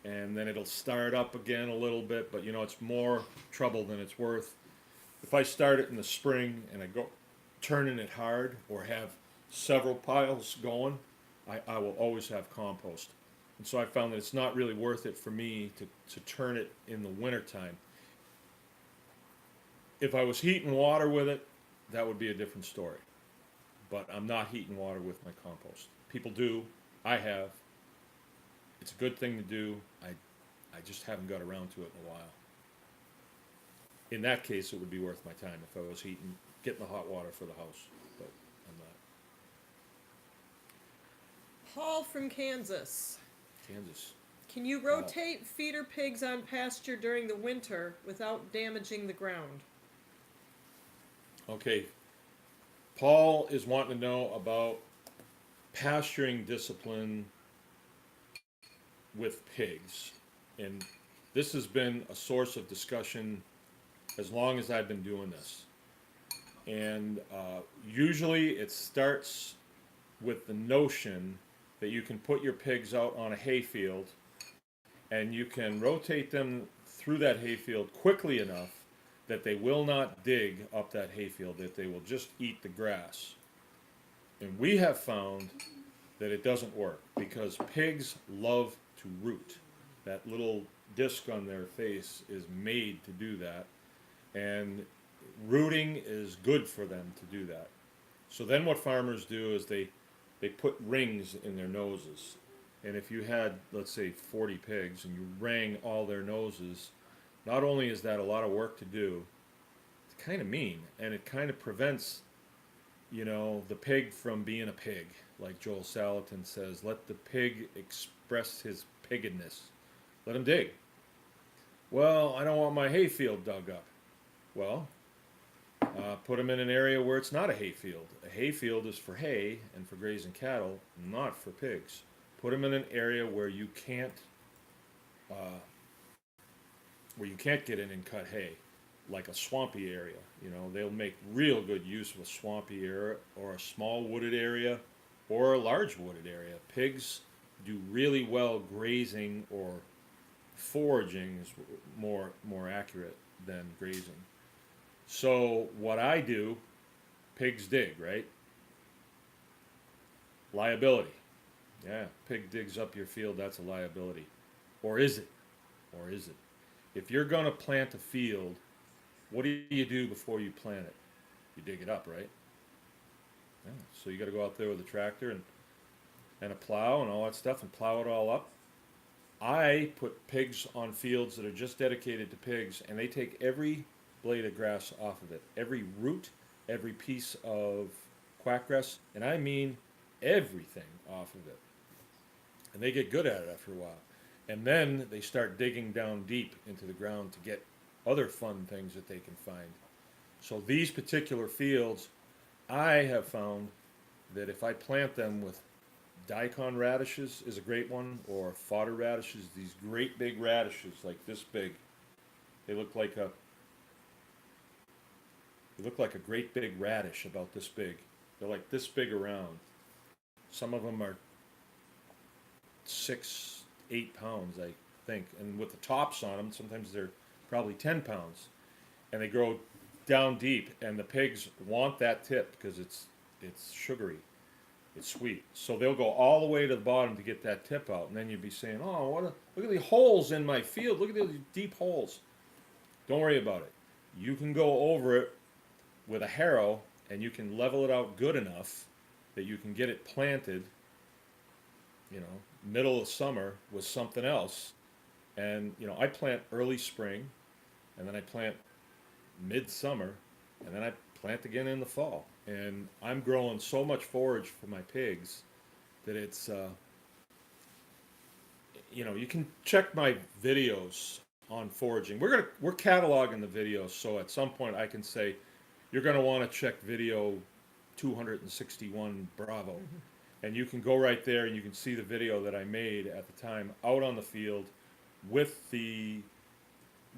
and then it'll start up again a little bit. But you know, it's more trouble than it's worth. If I start it in the spring and I go turning it hard or have several piles going, I will always have compost. And so I found that it's not really worth it for me to turn it in the wintertime. If I was heating water with it, that would be a different story. But I'm not heating water with my compost. People do. I have. It's a good thing to do. I just haven't got around to it in a while. In that case, it would be worth my time if I was getting the hot water for the house. But I'm not. Paul from Kansas. Kansas. Can you rotate feeder pigs on pasture during the winter without damaging the ground? Okay. Paul is wanting to know about pasturing discipline with pigs. And this has been a source of discussion as long as I've been doing this. And usually it starts with the notion that you can put your pigs out on a hayfield and you can rotate them through that hayfield quickly enough that they will not dig up that hayfield, that they will just eat the grass. And we have found that it doesn't work because pigs love to root. That little disc on their face is made to do that. And rooting is good for them to do that. So then what farmers do is they put rings in their noses. And if you had, let's say, 40 pigs and you rang all their noses, not only is that a lot of work to do, it's kind of mean, and it kind of prevents, you know, the pig from being a pig. Like Joel Salatin says, let the pig express his piggedness. Let him dig. Well, I don't want my hayfield dug up. Well, put them in an area where it's not a hayfield. A hayfield is for hay and for grazing cattle, not for pigs. Put them in an area where you can't get in and cut hay, like a swampy area. You know, they'll make real good use of a swampy area or a small wooded area or a large wooded area. Pigs do really well grazing, or foraging is more accurate than grazing. So what I do, pigs dig, right? Liability. Yeah, pig digs up your field, that's a liability. Or is it? Or is it? If you're going to plant a field, what do you do before you plant it? You dig it up, right? Yeah, so you got to go out there with a tractor and a plow and all that stuff and plow it all up. I put pigs on fields that are just dedicated to pigs, and they take every blade of grass off of it, every root, every piece of quackgrass, and I mean everything off of it. And they get good at it after a while. And then they start digging down deep into the ground to get other fun things that they can find. So these particular fields, I have found that if I plant them with daikon radishes is a great one, or fodder radishes, these great big radishes like this big. They look like a great big radish about this big. They're like this big around. Some of them are 6, 8 pounds, I think. And with the tops on them, sometimes they're probably 10 pounds. And they grow down deep, and the pigs want that tip because it's sugary. It's sweet. So they'll go all the way to the bottom to get that tip out. And then you'd be saying, oh, look at the holes in my field. Look at these deep holes. Don't worry about it. You can go over it with a harrow, and you can level it out good enough that you can get it planted, you know, middle of summer with something else. And, you know, I plant early spring, and then I plant midsummer, and then I plant again in the fall. And I'm growing so much forage for my pigs that it's, you know, you can check my videos on foraging. We're cataloging the videos, so at some point I can say, you're going to want to check video 261 Bravo. And you can go right there and you can see the video that I made at the time out on the field with the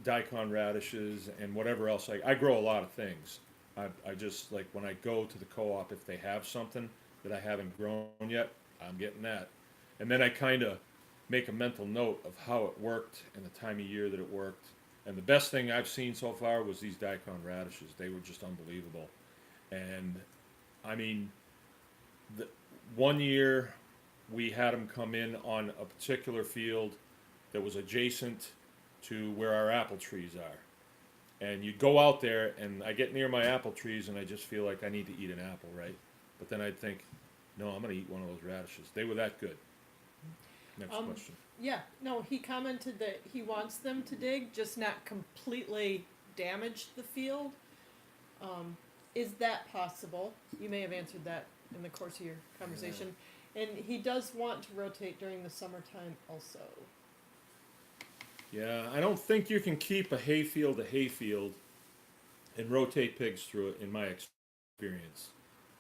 daikon radishes and whatever else. I grow a lot of things. I just, like, when I go to the co-op, if they have something that I haven't grown yet, I'm getting that. And then I kind of make a mental note of how it worked and the time of year that it worked. And the best thing I've seen so far was these daikon radishes. They were just unbelievable. And I mean, one year we had them come in on a particular field that was adjacent to where our apple trees are. And you go out there, and I get near my apple trees, and I just feel like I need to eat an apple, right? But then I'd think, no, I'm going to eat one of those radishes. They were that good. Next question. Yeah, no, he commented that he wants them to dig, just not completely damage the field. Is that possible? You may have answered that in the course of your conversation. And he does want to rotate during the summertime also. Yeah, I don't think you can keep a hayfield and rotate pigs through it, in my experience.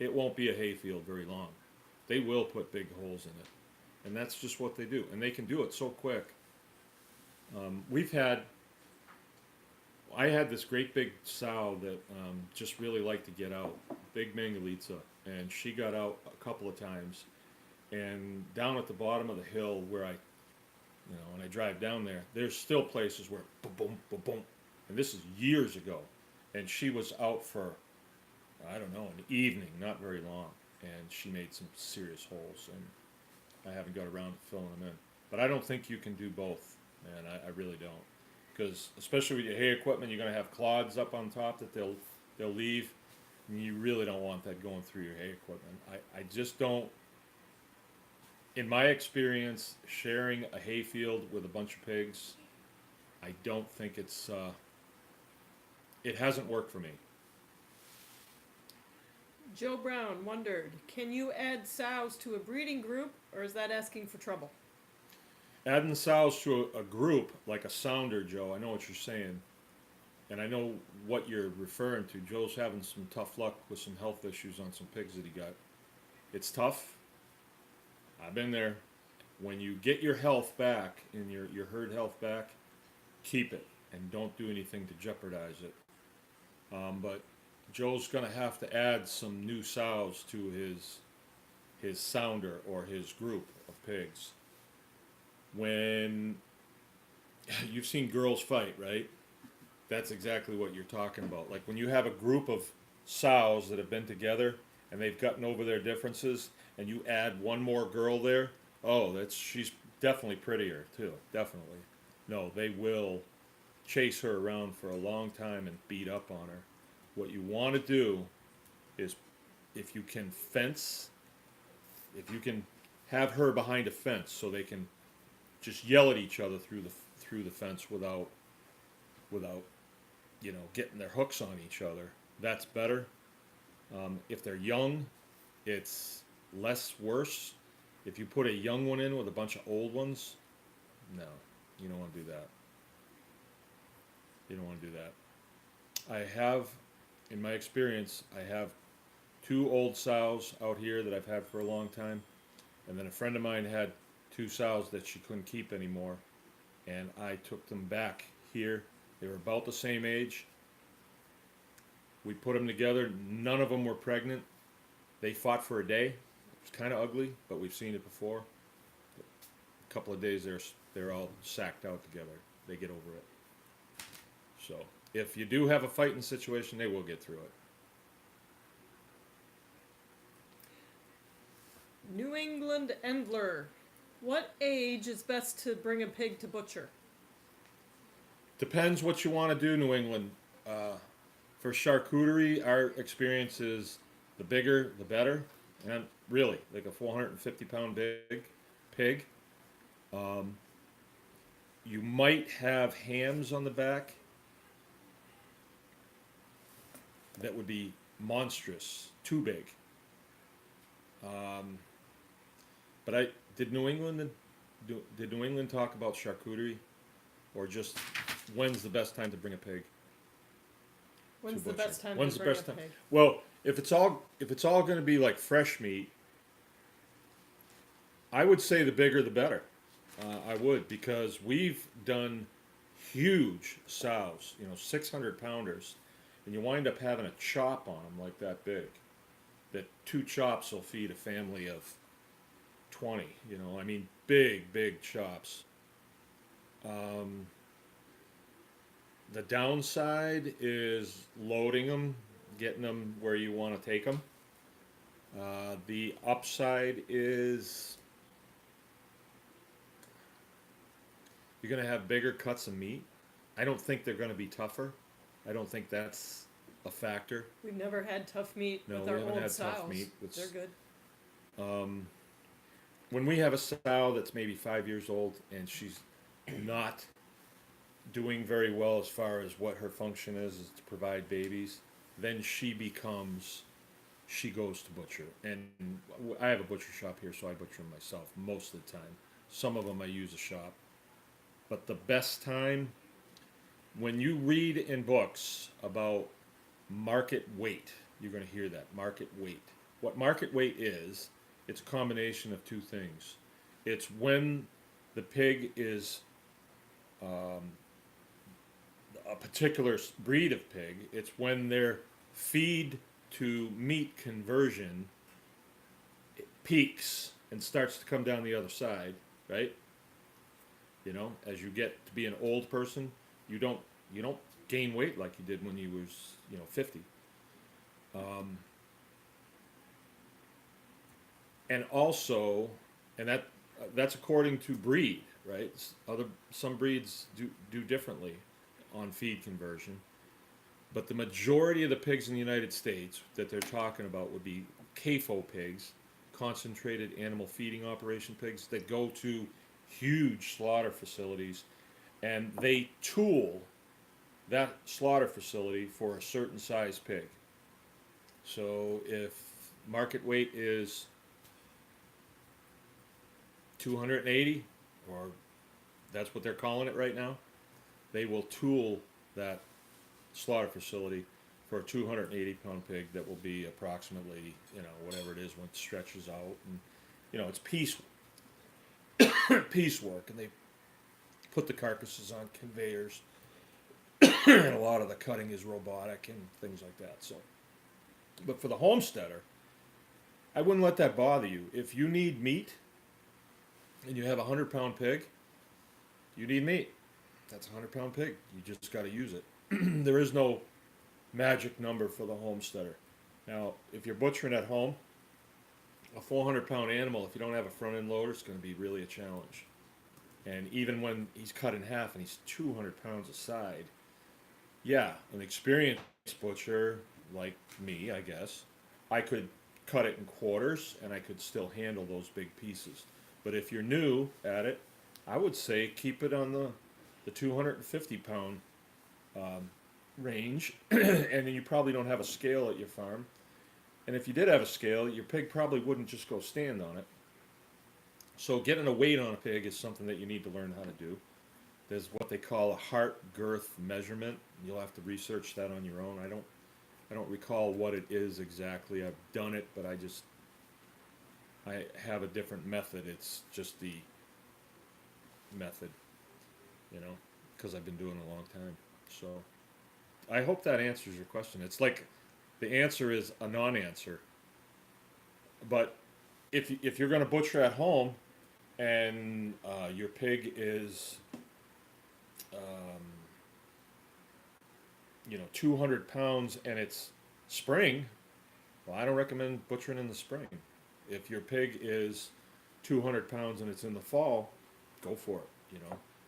It won't be a hayfield very long. They will put big holes in it. And that's just what they do. And they can do it so quick. I had this great big sow that just really liked to get out, big Mangalitsa, and she got out a couple of times. And down at the bottom of the hill where when I drive down there, there's still places where boom, boom, boom, boom. And this is years ago. And she was out for, I don't know, an evening, not very long. And she made some serious holes. And I haven't got around to filling them in. But I don't think you can do both. And I really don't. Because especially with your hay equipment, you're going to have clods up on top that they'll leave. And you really don't want that going through your hay equipment. I just don't. In my experience, sharing a hayfield with a bunch of pigs, I don't think it hasn't worked for me. Joe Brown wondered, can you add sows to a breeding group, or is that asking for trouble? Adding the sows to a group, like a sounder, Joe, I know what you're saying. And I know what you're referring to. Joe's having some tough luck with some health issues on some pigs that he got. It's tough. I've been there. When you get your health back and your herd health back, keep it and don't do anything to jeopardize it. But Joe's going to have to add some new sows to his sounder or his group of pigs. When you've seen girls fight, right? That's exactly what you're talking about. Like when you have a group of sows that have been together and they've gotten over their differences, and you add one more girl there, she's definitely prettier too, definitely. No, they will chase her around for a long time and beat up on her. What you want to do is, if you can have her behind a fence so they can just yell at each other through the fence without getting their hooks on each other. That's better. If they're young, it's less worse. If you put a young one in with a bunch of old ones, no, you don't want to do that. You don't want to do that. I have, in my experience, I have 2 old sows out here that I've had for a long time, and then a friend of mine had 2 sows that she couldn't keep anymore, and I took them back here. They were about the same age. We put them together. None of them were pregnant. They fought for a day. It was kind of ugly, but we've seen it before. A couple of days, they're all sacked out together. They get over it. So if you do have a fighting situation, they will get through it. New England Endler, what age is best to bring a pig to butcher? Depends what you want to do, New England. For charcuterie, our experience is the bigger, the better. And really, like a 450-pound big pig. You might have hams on the back that would be monstrous, too big. But did New England talk about charcuterie, or just when's the best time to bring a pig? When's the best time When's to the bring best a time? pig? Well, if it's all going to be like fresh meat, I would say the bigger the better. I would, because we've done huge sows, 600 pounders, and you wind up having a chop on them like that big. That 2 chops will feed a family of 20, I mean, big, big chops. Um, the downside is loading them, getting them where you want to take them. The upside is you're going to have bigger cuts of meat. I don't think they're going to be tougher. I don't think that's a factor. We've never had tough meat No, with we our haven't old had sows. tough meat. They're good. When we have a sow that's maybe 5 years old and she's not doing very well as far as what her function is to provide babies, then she goes to butcher. And I have a butcher shop here, so I butcher them myself most of the time. Some of them I use a shop. But the best time, when you read in books about market weight, you're going to hear that, market weight. What market weight is, it's a combination of 2 things. It's when the pig is a particular breed of pig. It's when their feed to meat conversion peaks and starts to come down the other side, right? As you get to be an old person, you don't gain weight like you did when you was 50. And also, that's according to breed, right? Some breeds do differently on feed conversion, but the majority of the pigs in the United States that they're talking about would be CAFO pigs, concentrated animal feeding operation pigs, that go to huge slaughter facilities, and they tool that slaughter facility for a certain size pig. So if market weight is 280, or that's what they're calling it right now, they will tool that slaughter facility for a 280 pound pig that will be approximately, whatever it is when it stretches out. And, it's piecework, and they put the carcasses on conveyors, and a lot of the cutting is robotic and things like that. So, but for the homesteader, I wouldn't let that bother you. If you need meat and you have a 100-pound pig, you need meat. That's a 100-pound pig. You just got to use it. There is no magic number for the homesteader. Now, if you're butchering at home, a 400-pound animal, if you don't have a front-end loader, it's going to be really a challenge. And even when he's cut in half and he's 200 pounds aside, yeah, an experienced butcher like me, I guess, I could cut it in quarters and I could still handle those big pieces. But if you're new at it, I would say keep it on the 250-pound range, and then you probably don't have a scale at your farm. And if you did have a scale, your pig probably wouldn't just go stand on it. So getting a weight on a pig is something that you need to learn how to do. There's what they call a heart girth measurement. You'll have to research that on your own. I don't recall what it is exactly. I've done it, but I have a different method. It's just the method, because I've been doing it a long time. So I hope that answers your question. It's like the answer is a non-answer. But if you're going to butcher at home and your pig is 200 pounds and it's spring, well, I don't recommend butchering in the spring. If your pig is 200 pounds and it's in the fall, go for it.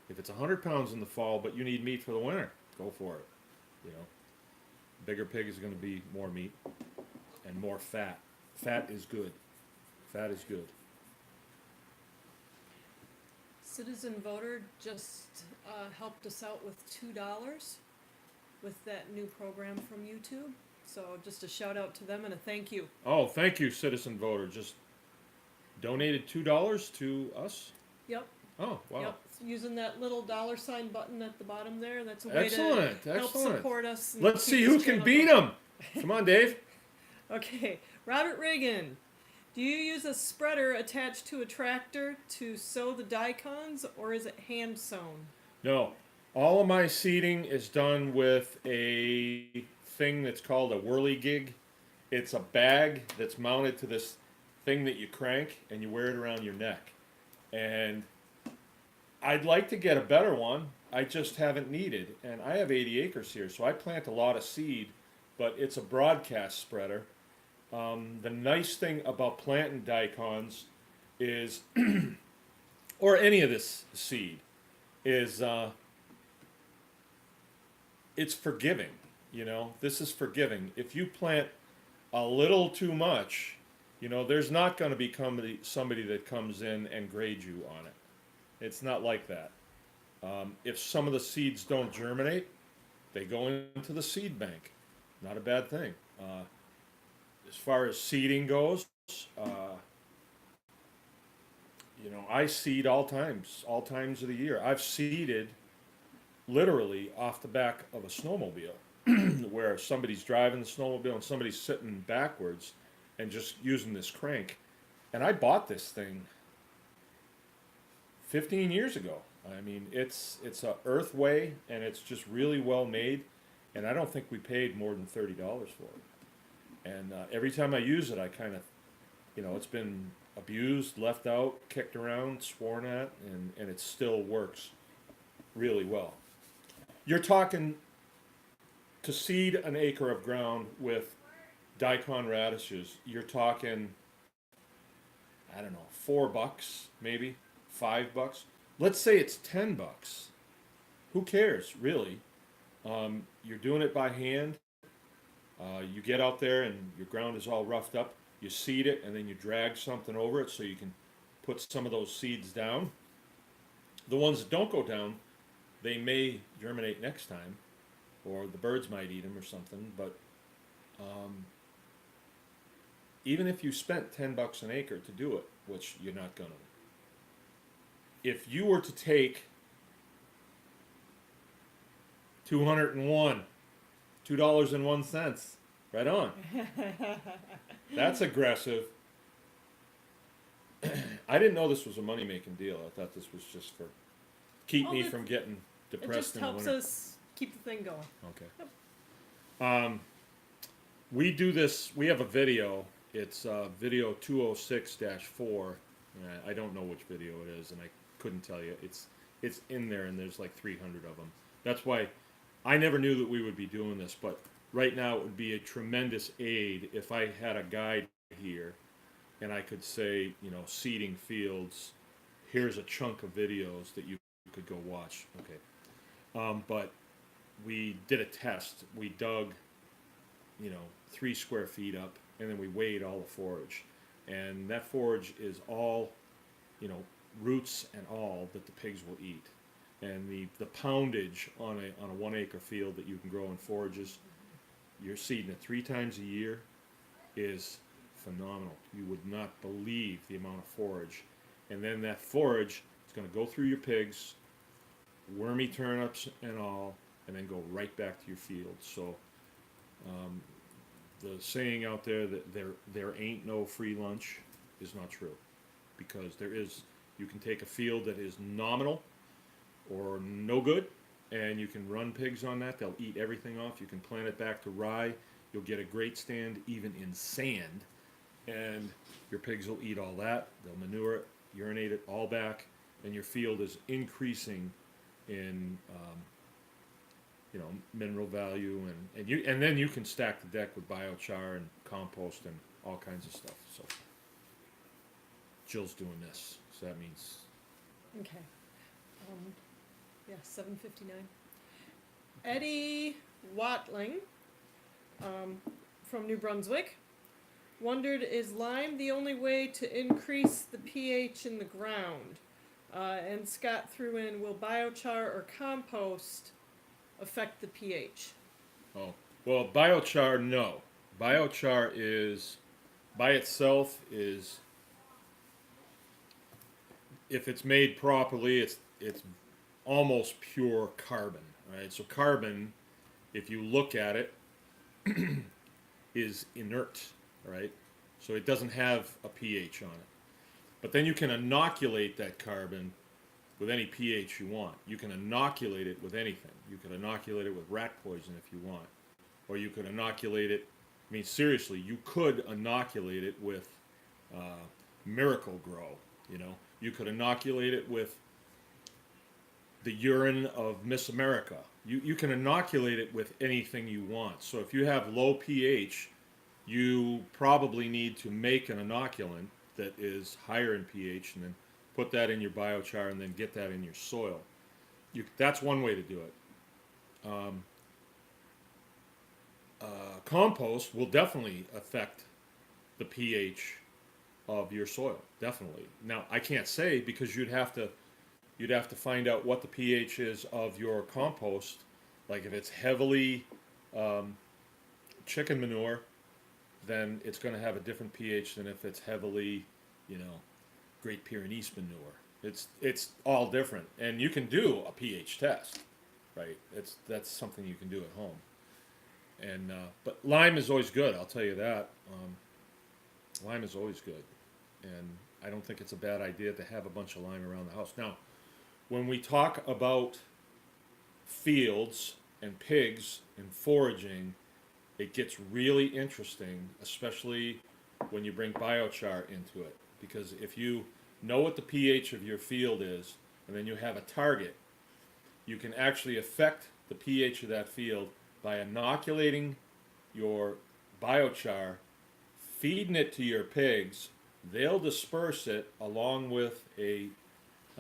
If it's 100 pounds in the fall but you need meat for the winter, go for it. Bigger pig is going to be more meat and more fat. Fat is good. Fat is good. Citizen voter just helped us out with $2 with that new program from YouTube. So just a shout out to them and a thank you. Oh, thank you, Citizen Voter. Just donated $2 to us? Yep. Oh, wow. Yep. Using that little $sign button at the bottom there. That's a way Excellent, to help excellent. support us. Let's keep see this who can channel beat going. them. Come on, Dave. Okay. Robert Reagan. Do you use a spreader attached to a tractor to sow the daikons, or is it hand sown? No, all of my seeding is done with a thing that's called a whirligig. It's a bag that's mounted to this thing that you crank and you wear it around your neck. And I'd like to get a better one. I just haven't needed. And I have 80 acres here, so I plant a lot of seed, but it's a broadcast spreader. The nice thing about planting daikons is, or any of this seed, is it's forgiving. You know, this is forgiving. If you plant a little too much, you know, there's not going to be somebody that comes in and grade you on it. It's not like that. If some of the seeds don't germinate, they go into the seed bank. Not a bad thing. As far as seeding goes, you know, I seed all times of the year. I've seeded literally off the back of a snowmobile, where somebody's driving the snowmobile and somebody's sitting backwards and just using this crank. And I bought this thing 15 years ago. I mean, it's a Earthway, and it's just really well made. And I don't think we paid more than $30 for it. And every time I use it, I kind of, you know, it's been abused, left out, kicked around, sworn at, and it still works really well. You're talking to seed an acre of ground with daikon radishes, you're talking, I don't know, $4 maybe, $5. Let's say it's $10. Who cares, really? You're doing it by hand. You get out there and your ground is all roughed up. You seed it and then you drag something over it so you can put some of those seeds down. The ones that don't go down, they may germinate next time, or the birds might eat them or something. But even if you spent $10 an acre to do it, which you're not gonna, if you were to take 201, $2.01, right on. That's aggressive. I didn't know this was a money-making deal. I thought this was just for keep me from getting It depressed just in the helps winter. us keep the thing going. Okay. We do this. We have a video. It's video 206-4. I don't know which video it is, and I couldn't tell you. It's in there, and there's like 300 of them. That's why I never knew that we would be doing this, but right now it would be a tremendous aid if I had a guide here and I could say, you know, seeding fields, here's a chunk of videos that you could go watch. Okay. But we did a test. We dug, you know, 3 square feet up, and then we weighed all the forage. And that forage is all, you know, roots and all that the pigs will eat. And the poundage on a 1 acre field that you can grow in forages, you're seeding it 3 times a year, is phenomenal. You would not believe the amount of forage. And then that forage is going to go through your pigs, wormy turnips and all, and then go right back to your field. So the saying out there that there ain't no free lunch is not true, because there is. You can take a field that is nominal or no good, and you can run pigs on that. They'll eat everything off. You can plant it back to rye. You'll get a great stand even in sand, and your pigs will eat all that. They'll manure it, urinate it all back, and your field is increasing in you know, mineral value, and then you can stack the deck with biochar and compost and all kinds of stuff. So Jill's doing this, so that means Okay. Yeah, 7:59. Eddie Watling from New Brunswick wondered, is lime the only way to increase the pH in the ground? And Scott threw in, will biochar or compost affect the pH? oh well, biochar, no. Biochar is by itself is, if it's made properly, it's almost pure carbon, right? So carbon, if you look at it, is inert, right? So it doesn't have a pH on it. But then you can inoculate that carbon with any pH you want. You can inoculate it with anything. You could inoculate it with rat poison if you want. Or you could inoculate it, I mean, seriously, you could inoculate it with Miracle Grow, you know. You could inoculate it with the urine of Miss America. You can inoculate it with anything you want. So if you have low pH, you probably need to make an inoculant that is higher in pH and then put that in your biochar and then get that in your soil. That's one way to do it. Compost will definitely affect the pH of your soil, definitely. Now, I can't say because you'd have to find out what the pH is of your compost. Like if it's heavily chicken manure, then it's going to have a different pH than if it's heavily, you know, Great Pyrenees manure. It's all different, and you can do a pH test, right? That's something you can do at home. And but lime is always good. I'll tell you that. Lime is always good, and I don't think it's a bad idea to have a bunch of lime around the house. Now, when we talk about fields and pigs and foraging, it gets really interesting, especially when you bring biochar into it. Because if you know what the pH of your field is, and then you have a target, you can actually affect the pH of that field by inoculating your biochar, feeding it to your pigs. They'll disperse it along with a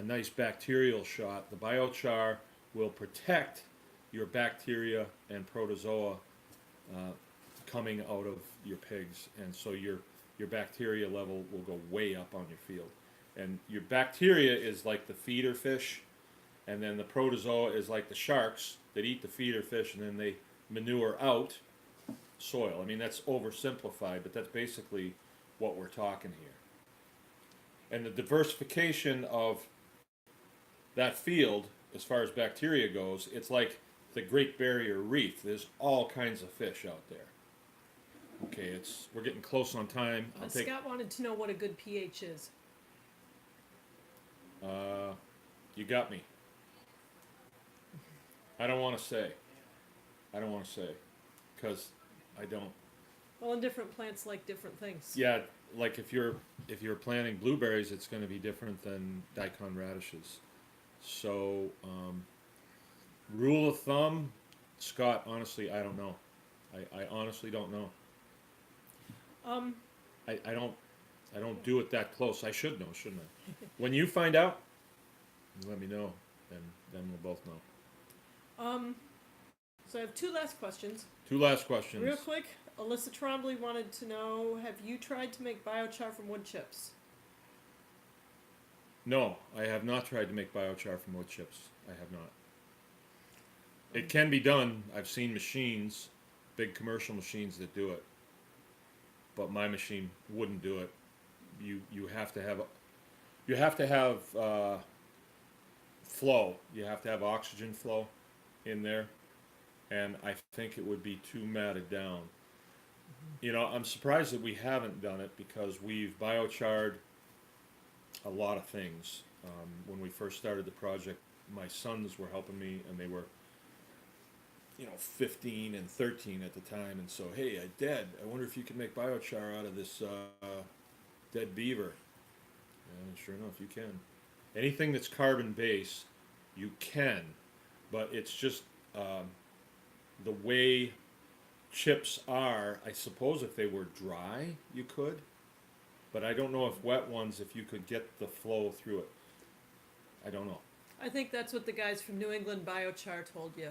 nice bacterial shot. The biochar will protect your bacteria and protozoa coming out of your pigs, and so your bacteria level will go way up on your field. And your bacteria is like the feeder fish, and then the protozoa is like the sharks that eat the feeder fish, and then they manure out soil. I mean, that's oversimplified, but that's basically what we're talking here. And the diversification of that field, as far as bacteria goes, it's like the Great Barrier Reef. There's all kinds of fish out there. Okay, we're getting close on time. Scott wanted to know what a good pH is. You got me. I don't want to say, because I don't. Well, and different plants like different things. Yeah, like if you're planting blueberries, it's going to be different than daikon radishes. So, rule of thumb, Scott. Honestly, I don't know. I honestly don't know. I don't do it that close. I should know, shouldn't I? When you find out, let me know, and then we'll both know. So I have two last questions. Two last questions. Real quick, Alyssa Trombley wanted to know, have you tried to make biochar from wood chips? No, I have not tried to make biochar from wood chips. I have not. It can be done. I've seen machines, big commercial machines that do it. But my machine wouldn't do it. You have to have flow. You have to have oxygen flow in there, and I think it would be too matted down. You know, I'm surprised that we haven't done it because we've biocharred a lot of things. When we first started the project, my sons were helping me, and they were, 15 and 13 at the time, and so, hey, Dad, I wonder if you could make biochar out of this dead beaver. And sure enough, you can. Anything that's carbon based, you can, but it's just the way chips are. I suppose if they were dry, you could, but I don't know if wet ones, if you could get the flow through it. I don't know. I think that's what the guys from New England Biochar told you,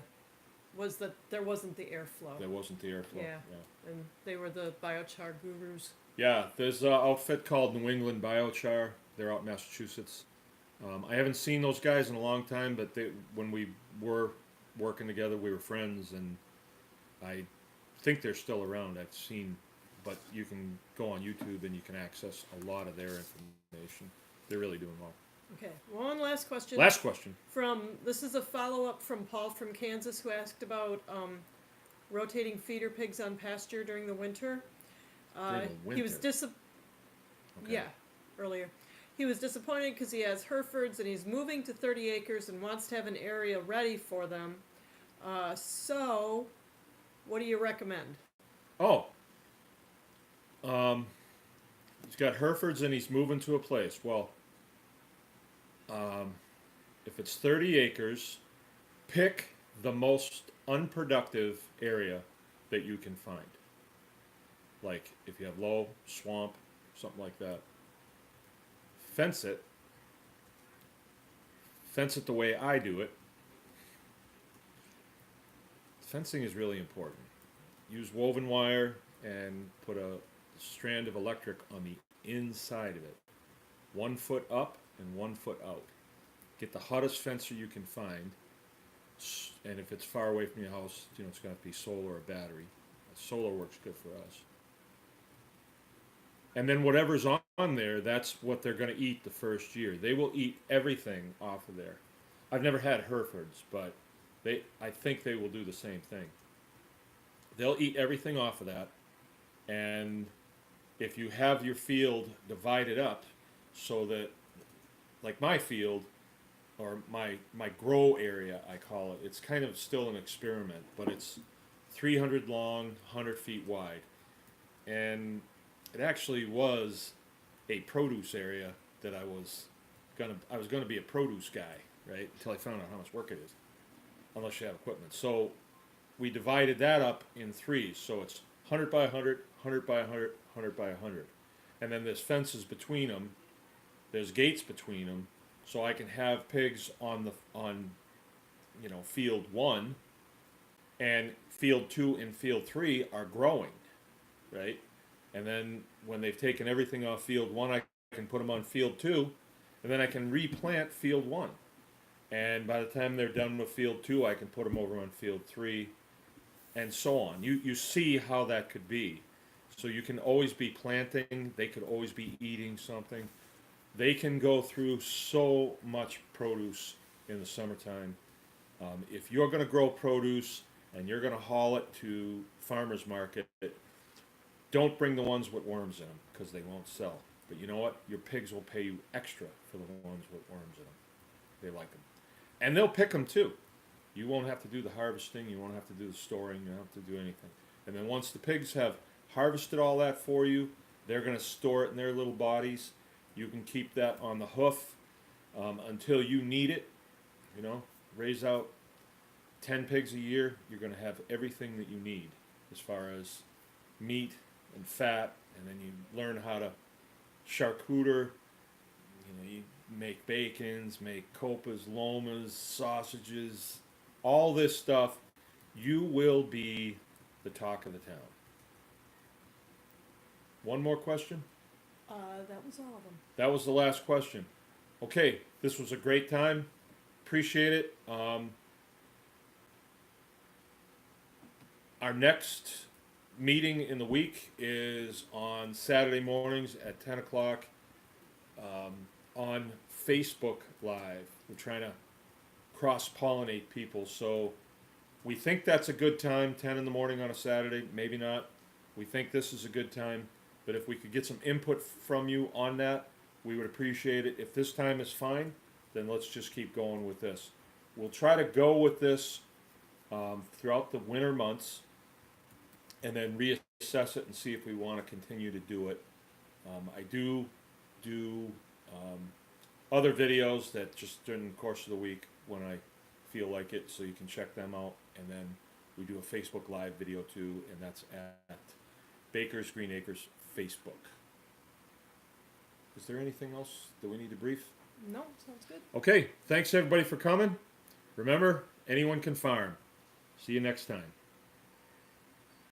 was that there wasn't the airflow. There wasn't the airflow. Yeah. And they were the biochar gurus. Yeah, there's an outfit called New England Biochar. They're out in Massachusetts. I haven't seen those guys in a long time, but when we were working together, we were friends, and I think they're still around. I've seen, but you can go on YouTube and you can access a lot of their information. They're really doing well. Okay, one last question. Last question. This is a follow-up from Paul from Kansas, who asked about rotating feeder pigs on pasture during the winter. During the He was winter. Okay. yeah, earlier. He was disappointed because he has Herefords and he's moving to 30 acres and wants to have an area ready for them. So, what do you recommend? Oh, he's got Herefords and he's moving to a place. Well, if it's 30 acres, pick the most unproductive area that you can find. Like if you have low, swamp, something like that. Fence it. Fence it the way I do it. Fencing is really important. Use woven wire and put a strand of electric on the inside of it. 1 foot up and 1 foot out. Get the hottest fencer you can find. And if it's far away from your house, it's going to be solar or battery. Solar works good for us. And then whatever's on there, that's what they're going to eat the first year. They will eat everything off of there. I've never had Herefords, but I think they will do the same thing. They'll eat everything off of that. And if you have your field divided up so that, like my field, or my grow area, I call it, it's kind of still an experiment, but it's 300 long, 100 feet wide. And it actually was a produce area that I was gonna be a produce guy, right? Until I found out how much work it is, unless you have equipment. So we divided that up in threes. So it's 100 by 100, 100 by 100, 100 by 100. And then there's fences between them. There's gates between them. So I can have pigs on field 1, and field 2 and field 3 are growing, right? And then when they've taken everything off field 1, I can put them on field 2, and then I can replant field 1. And by the time they're done with field 2, I can put them over on field 3, and so on. You see how that could be. So you can always be planting. They could always be eating something. They can go through so much produce in the summertime. If you're going to grow produce and you're going to haul it to farmer's market, don't bring the ones with worms in them because they won't sell. But you know what? Your pigs will pay you extra for the ones with worms in them. They like them. And they'll pick them too. You won't have to do the harvesting. You won't have to do the storing. You don't have to do anything. And then once the pigs have harvested all that for you, they're going to store it in their little bodies. You can keep that on the hoof until you need it. Raise out 10 pigs a year. You're going to have everything that you need as far as meat and fat. And then you learn how to charcuterie. You make bacons, make copas, lomas, sausages, all this stuff. You will be the talk of the town. One more question? That was all of them. That was the last question. Okay, this was a great time. Appreciate it. Our next meeting in the week is on Saturday mornings at 10 o'clock on Facebook Live. We're trying to cross-pollinate people, so we think that's a good time, 10 in the morning on a Saturday, maybe not. We think this is a good time. But if we could get some input from you on that, we would appreciate it. If this time is fine, then let's just keep going with this. We'll try to go with this throughout the winter months and then reassess it and see if we want to continue to do it. I do other videos that just during the course of the week when I feel like it, so you can check them out. And then we do a Facebook Live video too, and that's at Baker's Green Acres Facebook. Is there anything else that we need to brief? No, sounds good. Okay, thanks everybody for coming. Remember, anyone can farm. See you next time.